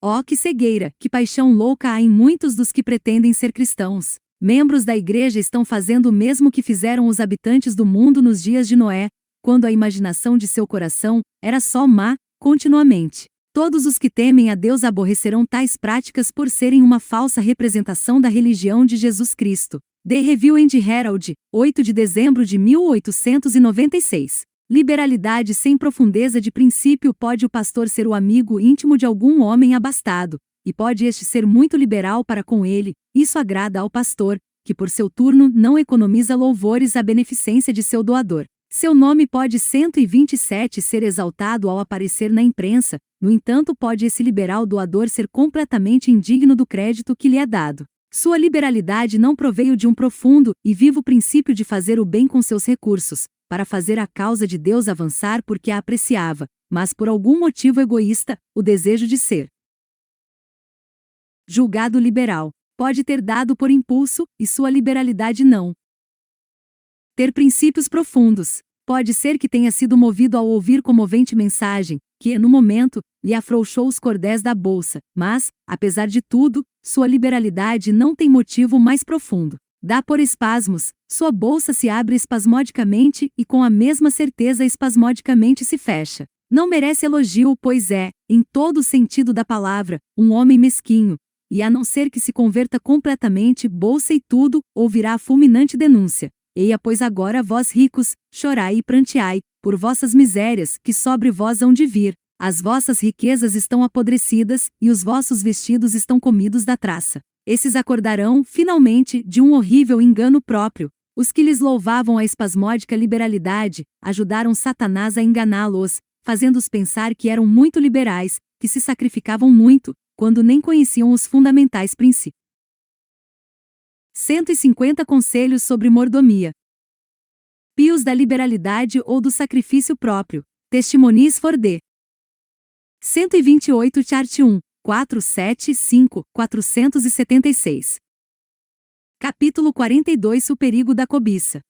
Oh, que cegueira, que paixão louca há em muitos dos que pretendem ser cristãos. Membros da igreja estão fazendo o mesmo que fizeram os habitantes do mundo nos dias de Noé, quando a imaginação de seu coração era só má, continuamente. Todos os que temem a Deus aborrecerão tais práticas por serem uma falsa representação da religião de Jesus Cristo. The Review and Herald, 8 de dezembro de 1896. Liberalidade sem profundeza de princípio. Pode o pastor ser o amigo íntimo de algum homem abastado, e pode este ser muito liberal para com ele. Isso agrada ao pastor, que por seu turno não economiza louvores à beneficência de seu doador. Seu nome pode 127 ser exaltado ao aparecer na imprensa, no entanto pode esse liberal doador ser completamente indigno do crédito que lhe é dado. Sua liberalidade não proveio de um profundo e vivo princípio de fazer o bem com seus recursos, para fazer a causa de Deus avançar porque a apreciava, mas por algum motivo egoísta, o desejo de ser julgado liberal. Pode ter dado por impulso, e sua liberalidade não ter princípios profundos. Pode ser que tenha sido movido ao ouvir comovente mensagem, que, no momento, lhe afrouxou os cordéis da bolsa, mas, apesar de tudo, sua liberalidade não tem motivo mais profundo. Dá por espasmos, sua bolsa se abre espasmodicamente e com a mesma certeza espasmodicamente se fecha. Não merece elogio, pois é, em todo o sentido da palavra, um homem mesquinho, e a não ser que se converta completamente, bolsa e tudo, ouvirá a fulminante denúncia. Eia, pois agora vós ricos, chorai e pranteai, por vossas misérias, que sobre vós hão de vir. As vossas riquezas estão apodrecidas, e os vossos vestidos estão comidos da traça. Esses acordarão, finalmente, de um horrível engano próprio. Os que lhes louvavam a espasmódica liberalidade, ajudaram Satanás a enganá-los, fazendo-os pensar que eram muito liberais, que se sacrificavam muito, quando nem conheciam os fundamentais princípios. 150 Conselhos sobre mordomia. Pios da liberalidade ou do sacrifício próprio. Testimonies for the 128 Chart 1, 475, 476. Capítulo 42 O perigo da cobiça.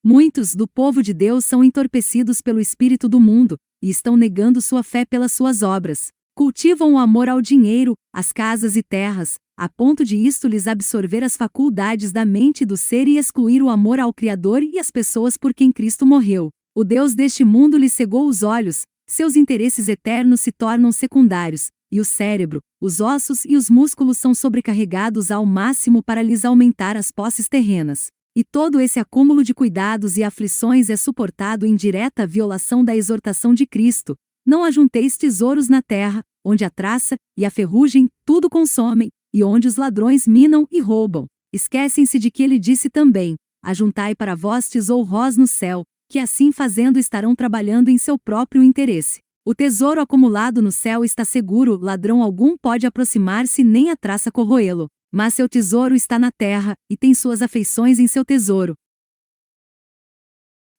Muitos do povo de Deus são entorpecidos pelo espírito do mundo, e estão negando sua fé pelas suas obras. Cultivam o amor ao dinheiro, às casas e terras, a ponto de isto lhes absorver as faculdades da mente e do ser e excluir o amor ao Criador e às pessoas por quem Cristo morreu. O Deus deste mundo lhes cegou os olhos, seus interesses eternos se tornam secundários, e o cérebro, os ossos e os músculos são sobrecarregados ao máximo para lhes aumentar as posses terrenas. E todo esse acúmulo de cuidados e aflições é suportado em direta violação da exortação de Cristo: não ajunteis tesouros na terra, onde a traça e a ferrugem tudo consomem, e onde os ladrões minam e roubam. Esquecem-se de que ele disse também: ajuntai para vós tesouros no céu, que assim fazendo estarão trabalhando em seu próprio interesse. O tesouro acumulado no céu está seguro, ladrão algum pode aproximar-se nem a traça corroê-lo. Mas seu tesouro está na terra, e tem suas afeições em seu tesouro.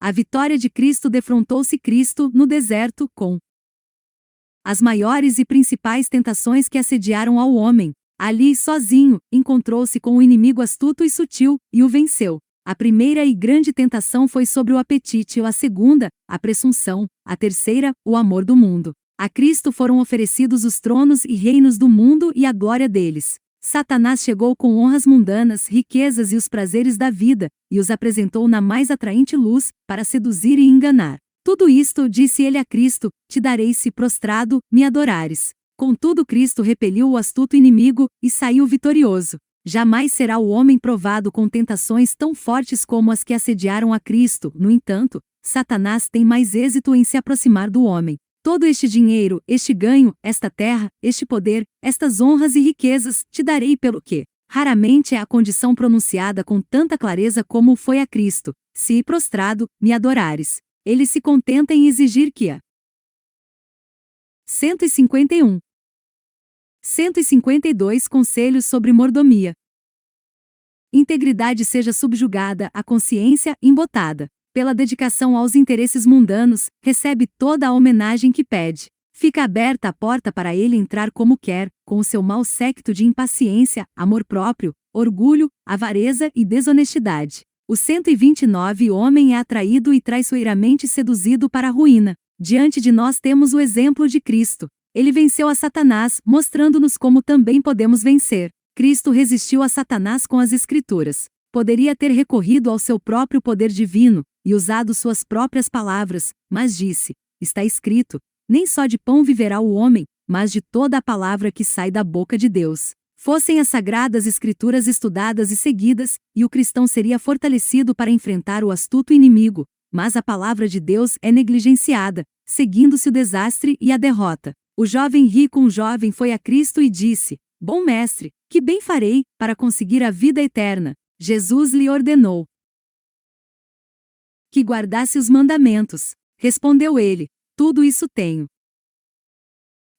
A vitória de Cristo defrontou-se Cristo, no deserto, com as maiores e principais tentações que assediaram ao homem. Ali, sozinho, encontrou-se com um inimigo astuto e sutil, e o venceu. A primeira e grande tentação foi sobre o apetite, a segunda, a presunção, a terceira, o amor do mundo. A Cristo foram oferecidos os tronos e reinos do mundo e a glória deles. Satanás chegou com honras mundanas, riquezas e os prazeres da vida, e os apresentou na mais atraente luz, para seduzir e enganar. Tudo isto, disse ele a Cristo, te darei se prostrado, me adorares. Contudo Cristo repeliu o astuto inimigo, e saiu vitorioso. Jamais será o homem provado com tentações tão fortes como as que assediaram a Cristo. No entanto, Satanás tem mais êxito em se aproximar do homem. Todo este dinheiro, este ganho, esta terra, este poder, estas honras e riquezas, te darei pelo que raramente é a condição pronunciada com tanta clareza como foi a Cristo, se prostrado, me adorares. Ele se contenta em exigir que a 151. 152 Conselhos sobre mordomia. Integridade seja subjugada, a consciência embotada. Pela dedicação aos interesses mundanos, recebe toda a homenagem que pede. Fica aberta a porta para ele entrar como quer, com o seu mau séquito de impaciência, amor próprio, orgulho, avareza e desonestidade. O 129 homem é atraído e traiçoeiramente seduzido para a ruína. Diante de nós temos o exemplo de Cristo. Ele venceu a Satanás, mostrando-nos como também podemos vencer. Cristo resistiu a Satanás com as Escrituras. Poderia ter recorrido ao seu próprio poder divino, e usado suas próprias palavras, mas disse, está escrito, nem só de pão viverá o homem, mas de toda a palavra que sai da boca de Deus. Fossem as sagradas Escrituras estudadas e seguidas, e o cristão seria fortalecido para enfrentar o astuto inimigo, mas a palavra de Deus é negligenciada, seguindo-se o desastre e a derrota. O jovem rico foi a Cristo e disse, bom mestre, que bem farei, para conseguir a vida eterna? Jesus lhe ordenou que guardasse os mandamentos. Respondeu ele, tudo isso tenho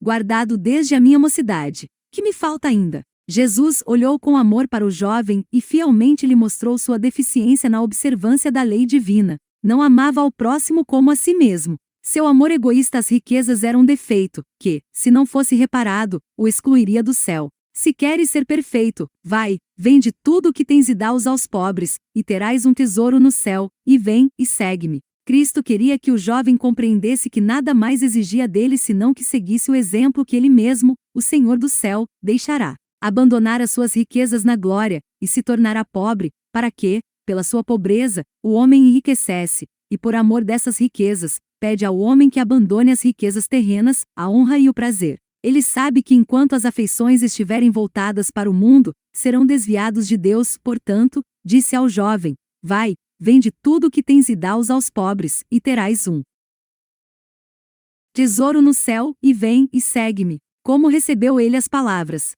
guardado desde a minha mocidade. Que me falta ainda? Jesus olhou com amor para o jovem e fielmente lhe mostrou sua deficiência na observância da lei divina. Não amava ao próximo como a si mesmo. Seu amor egoísta às riquezas era um defeito, que, se não fosse reparado, o excluiria do céu. Se queres ser perfeito, vai, vende tudo o que tens e dá-os aos pobres, e terás um tesouro no céu, e vem, e segue-me. Cristo queria que o jovem compreendesse que nada mais exigia dele senão que seguisse o exemplo que ele mesmo, o Senhor do céu, deixará. Abandonar as suas riquezas na glória, e se tornará pobre, para que, pela sua pobreza, o homem enriquecesse, e por amor dessas riquezas, pede ao homem que abandone as riquezas terrenas, a honra e o prazer. Ele sabe que enquanto as afeições estiverem voltadas para o mundo, serão desviados de Deus, portanto, disse ao jovem, vai, vende tudo o que tens e dá-os aos pobres, e terás um tesouro no céu, e vem, e segue-me. Como recebeu ele as palavras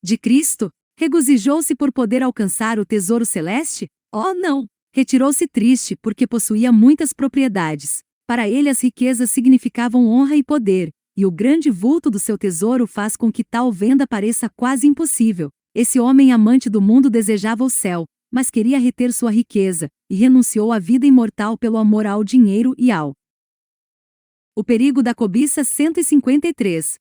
de Cristo? Regozijou-se por poder alcançar o tesouro celeste? Oh, não! Retirou-se triste porque possuía muitas propriedades. Para ele as riquezas significavam honra e poder, e o grande vulto do seu tesouro faz com que tal venda pareça quase impossível. Esse homem amante do mundo desejava o céu, mas queria reter sua riqueza, e renunciou à vida imortal pelo amor ao dinheiro e ao o perigo da cobiça. 153.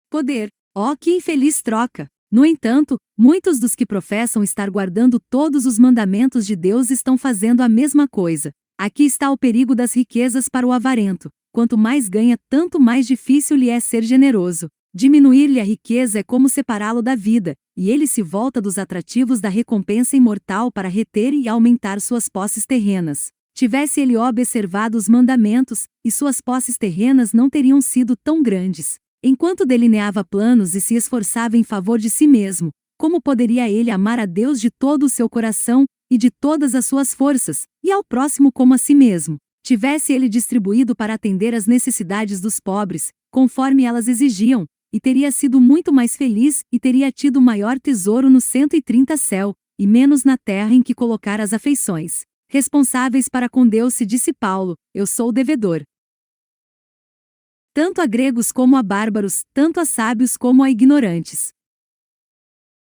Poder. Oh, que infeliz troca! No entanto, muitos dos que professam estar guardando todos os mandamentos de Deus estão fazendo a mesma coisa. Aqui está o perigo das riquezas para o avarento. Quanto mais ganha, tanto mais difícil lhe é ser generoso. Diminuir-lhe a riqueza é como separá-lo da vida, e ele se volta dos atrativos da recompensa imortal para reter e aumentar suas posses terrenas. Tivesse ele observado os mandamentos, e suas posses terrenas não teriam sido tão grandes. Enquanto delineava planos e se esforçava em favor de si mesmo, como poderia ele amar a Deus de todo o seu coração, e de todas as suas forças, e ao próximo como a si mesmo? Tivesse ele distribuído para atender às necessidades dos pobres, conforme elas exigiam, e teria sido muito mais feliz, e teria tido maior tesouro no 130 céu, e menos na terra em que colocar as afeições responsáveis para com Deus. Se disse Paulo, eu sou o devedor tanto a gregos como a bárbaros, tanto a sábios como a ignorantes.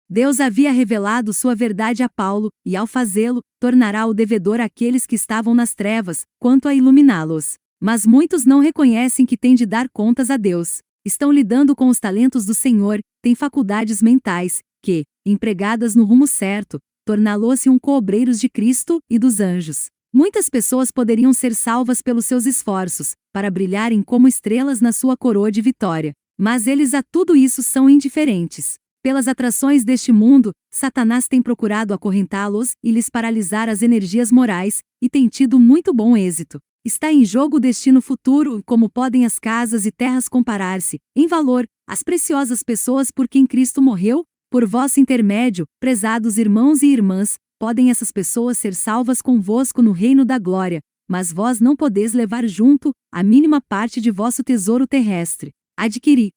Deus havia revelado sua verdade a Paulo, e ao fazê-lo, tornará o devedor àqueles que estavam nas trevas, quanto a iluminá-los. Mas muitos não reconhecem que têm de dar contas a Deus. Estão lidando com os talentos do Senhor, têm faculdades mentais, que, empregadas no rumo certo, torná-los-se coobreiros de Cristo e dos anjos. Muitas pessoas poderiam ser salvas pelos seus esforços, para brilharem como estrelas na sua coroa de vitória. Mas eles a tudo isso são indiferentes. Pelas atrações deste mundo, Satanás tem procurado acorrentá-los e lhes paralisar as energias morais, e tem tido muito bom êxito. Está em jogo o destino futuro, como podem as casas e terras comparar-se, em valor, às preciosas pessoas por quem Cristo morreu? Por vosso intermédio, prezados irmãos e irmãs, podem essas pessoas ser salvas convosco no reino da glória, mas vós não podeis levar junto a mínima parte de vosso tesouro terrestre. Adquiri.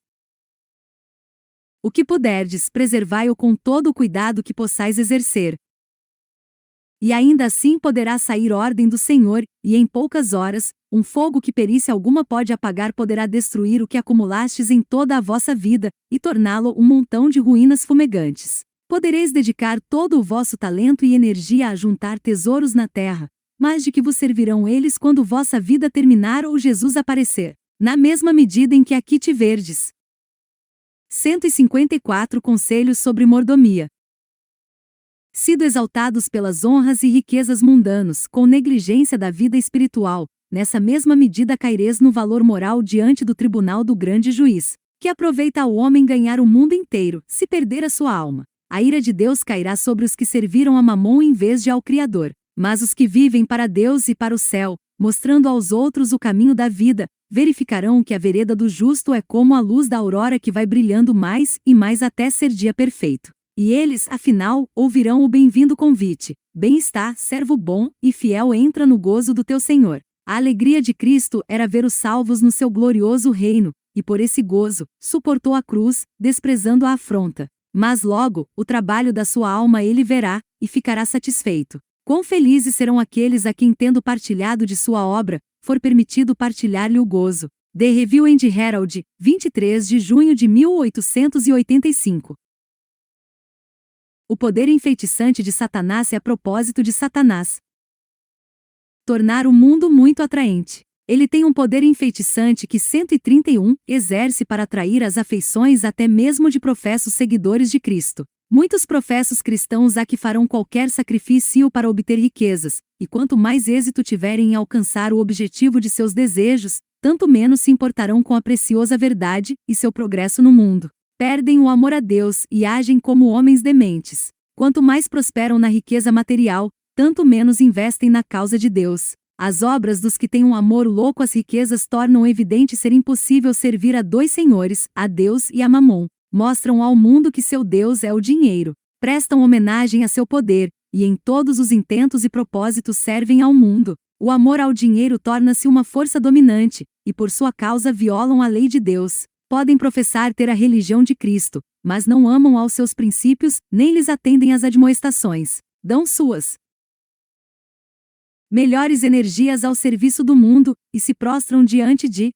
O que puderdes, preservai-o com todo o cuidado que possais exercer. E ainda assim poderá sair ordem do Senhor, e em poucas horas, um fogo que perícia alguma pode apagar poderá destruir o que acumulastes em toda a vossa vida, e torná-lo um montão de ruínas fumegantes. Podereis dedicar todo o vosso talento e energia a juntar tesouros na terra, mas de que vos servirão eles quando vossa vida terminar ou Jesus aparecer? Na mesma medida em que aqui tiverdes. 154 Conselhos sobre mordomia. Sido exaltados pelas honras e riquezas mundanos, com negligência da vida espiritual, nessa mesma medida caireis no valor moral diante do tribunal do grande juiz, que aproveita ao homem ganhar o mundo inteiro, se perder a sua alma. A ira de Deus cairá sobre os que serviram a Mamon em vez de ao Criador, mas os que vivem para Deus e para o céu, mostrando aos outros o caminho da vida, verificarão que a vereda do justo é como a luz da aurora que vai brilhando mais e mais até ser dia perfeito. E eles, afinal, ouvirão o bem-vindo convite: bem está, servo bom e fiel, entra no gozo do teu Senhor. A alegria de Cristo era ver os salvos no seu glorioso reino, e por esse gozo, suportou a cruz, desprezando a afronta. Mas logo, o trabalho da sua alma ele verá, e ficará satisfeito. Quão felizes serão aqueles a quem, tendo partilhado de sua obra, for permitido partilhar-lhe o gozo. The Review and Herald, 23 de junho de 1885. O poder enfeitiçante de Satanás é a propósito de Satanás tornar o mundo muito atraente. Ele tem um poder enfeitiçante que 131 exerce para atrair as afeições até mesmo de professos seguidores de Cristo. Muitos professos cristãos há que farão qualquer sacrifício para obter riquezas, e quanto mais êxito tiverem em alcançar o objetivo de seus desejos, tanto menos se importarão com a preciosa verdade e seu progresso no mundo. Perdem o amor a Deus e agem como homens dementes. Quanto mais prosperam na riqueza material, tanto menos investem na causa de Deus. As obras dos que têm um amor louco às riquezas tornam evidente ser impossível servir a dois senhores, a Deus e a Mamon. Mostram ao mundo que seu Deus é o dinheiro. Prestam homenagem a seu poder, e em todos os intentos e propósitos servem ao mundo. O amor ao dinheiro torna-se uma força dominante, e por sua causa violam a lei de Deus. Podem professar ter a religião de Cristo, mas não amam aos seus princípios, nem lhes atendem às admoestações. Dão suas melhores energias ao serviço do mundo, e se prostram diante de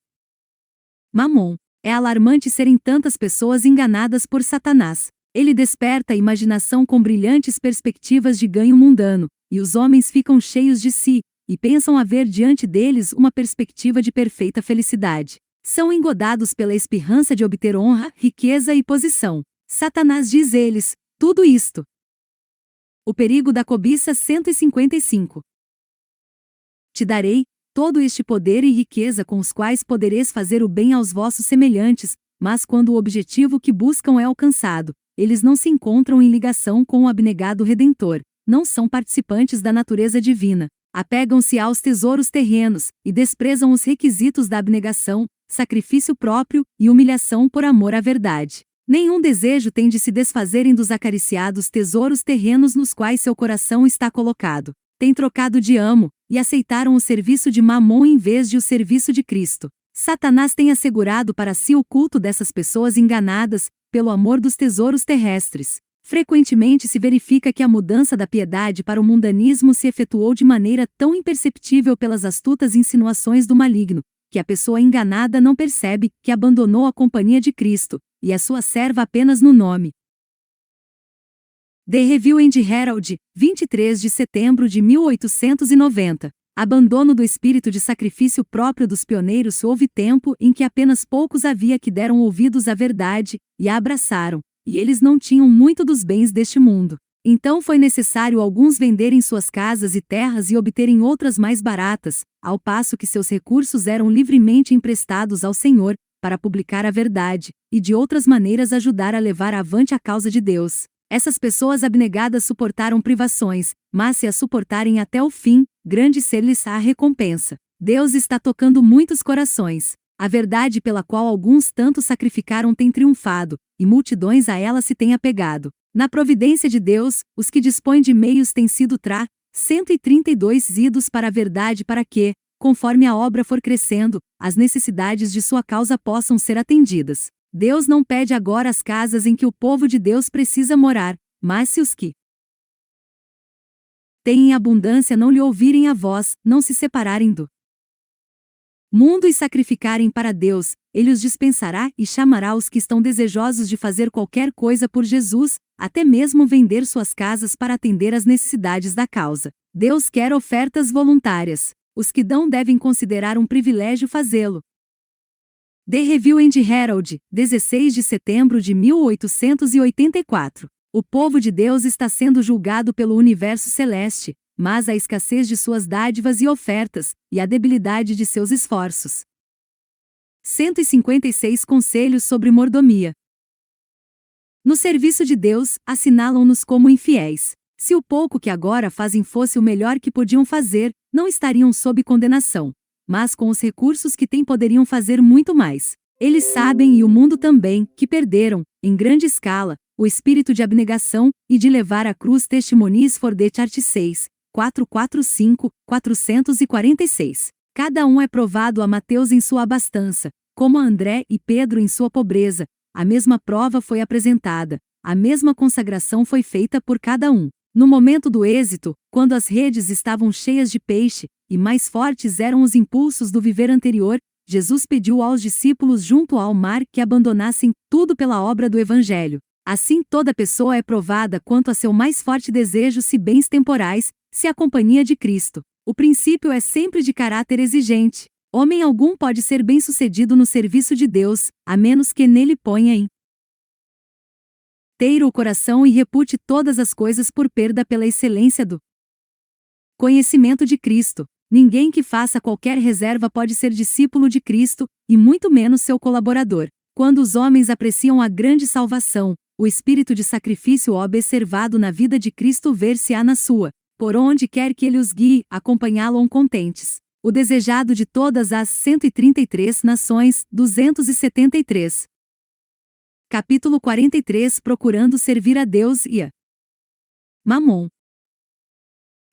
Mamon. É alarmante serem tantas pessoas enganadas por Satanás. Ele desperta a imaginação com brilhantes perspectivas de ganho mundano, e os homens ficam cheios de si, e pensam haver diante deles uma perspectiva de perfeita felicidade. São engodados pela espirrança de obter honra, riqueza e posição. Satanás diz eles, tudo isto. O perigo da cobiça 155. Te darei todo este poder e riqueza com os quais podereis fazer o bem aos vossos semelhantes, mas quando o objetivo que buscam é alcançado, eles não se encontram em ligação com o abnegado Redentor, não são participantes da natureza divina, apegam-se aos tesouros terrenos, e desprezam os requisitos da abnegação, sacrifício próprio e humilhação por amor à verdade. Nenhum desejo tem de se desfazerem dos acariciados tesouros terrenos nos quais seu coração está colocado. Têm trocado de amo, e aceitaram o serviço de Mamon em vez de o serviço de Cristo. Satanás tem assegurado para si o culto dessas pessoas enganadas, pelo amor dos tesouros terrestres. Frequentemente se verifica que a mudança da piedade para o mundanismo se efetuou de maneira tão imperceptível pelas astutas insinuações do maligno, que a pessoa enganada não percebe que abandonou a companhia de Cristo, e é sua serva apenas no nome. The Review and Herald, 23 de setembro de 1890. Abandono do espírito de sacrifício próprio dos pioneiros. Houve tempo em que apenas poucos havia que deram ouvidos à verdade, e a abraçaram, e eles não tinham muito dos bens deste mundo. Então foi necessário alguns venderem suas casas e terras e obterem outras mais baratas, ao passo que seus recursos eram livremente emprestados ao Senhor, para publicar a verdade, e de outras maneiras ajudar a levar avante a causa de Deus. Essas pessoas abnegadas suportaram privações, mas se as suportarem até o fim, grande ser-lhes a recompensa. Deus está tocando muitos corações. A verdade pela qual alguns tanto sacrificaram tem triunfado, e multidões a ela se têm apegado. Na providência de Deus, os que dispõem de meios têm sido 132 idos para a verdade para que, conforme a obra for crescendo, as necessidades de sua causa possam ser atendidas. Deus não pede agora as casas em que o povo de Deus precisa morar, mas se os que têm em abundância não lhe ouvirem a voz, não se separarem do mundo e sacrificarem para Deus, ele os dispensará e chamará os que estão desejosos de fazer qualquer coisa por Jesus, até mesmo vender suas casas para atender às necessidades da causa. Deus quer ofertas voluntárias. Os que dão devem considerar um privilégio fazê-lo. The Review and Herald, 16 de setembro de 1884. O povo de Deus está sendo julgado pelo universo celeste, mas a escassez de suas dádivas e ofertas, e a debilidade de seus esforços. 156 Conselhos sobre mordomia. No serviço de Deus, assinalam-nos como infiéis. Se o pouco que agora fazem fosse o melhor que podiam fazer, não estariam sob condenação. Mas com os recursos que têm poderiam fazer muito mais. Eles sabem e o mundo também, que perderam, em grande escala, o espírito de abnegação, e de levar à cruz. Testimonies for the Church 6, 445, 446. Cada um é provado a Mateus em sua abastança, como a André e Pedro em sua pobreza. A mesma prova foi apresentada, a mesma consagração foi feita por cada um. No momento do êxito, quando as redes estavam cheias de peixe, e mais fortes eram os impulsos do viver anterior, Jesus pediu aos discípulos junto ao mar que abandonassem tudo pela obra do Evangelho. Assim toda pessoa é provada quanto a seu mais forte desejo, se bens temporais, se a companhia de Cristo. O princípio é sempre de caráter exigente. Homem algum pode ser bem-sucedido no serviço de Deus, a menos que nele ponha inteiro o coração e repute todas as coisas por perda pela excelência do conhecimento de Cristo. Ninguém que faça qualquer reserva pode ser discípulo de Cristo, e muito menos seu colaborador. Quando os homens apreciam a grande salvação, o espírito de sacrifício observado na vida de Cristo ver-se-á na sua, por onde quer que ele os guie, acompanhá-lo contentes. O desejado de todas as 133 nações, 273. Capítulo 43. Procurando servir a Deus e a Mamon.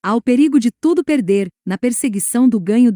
Há o perigo de tudo perder, na perseguição do ganho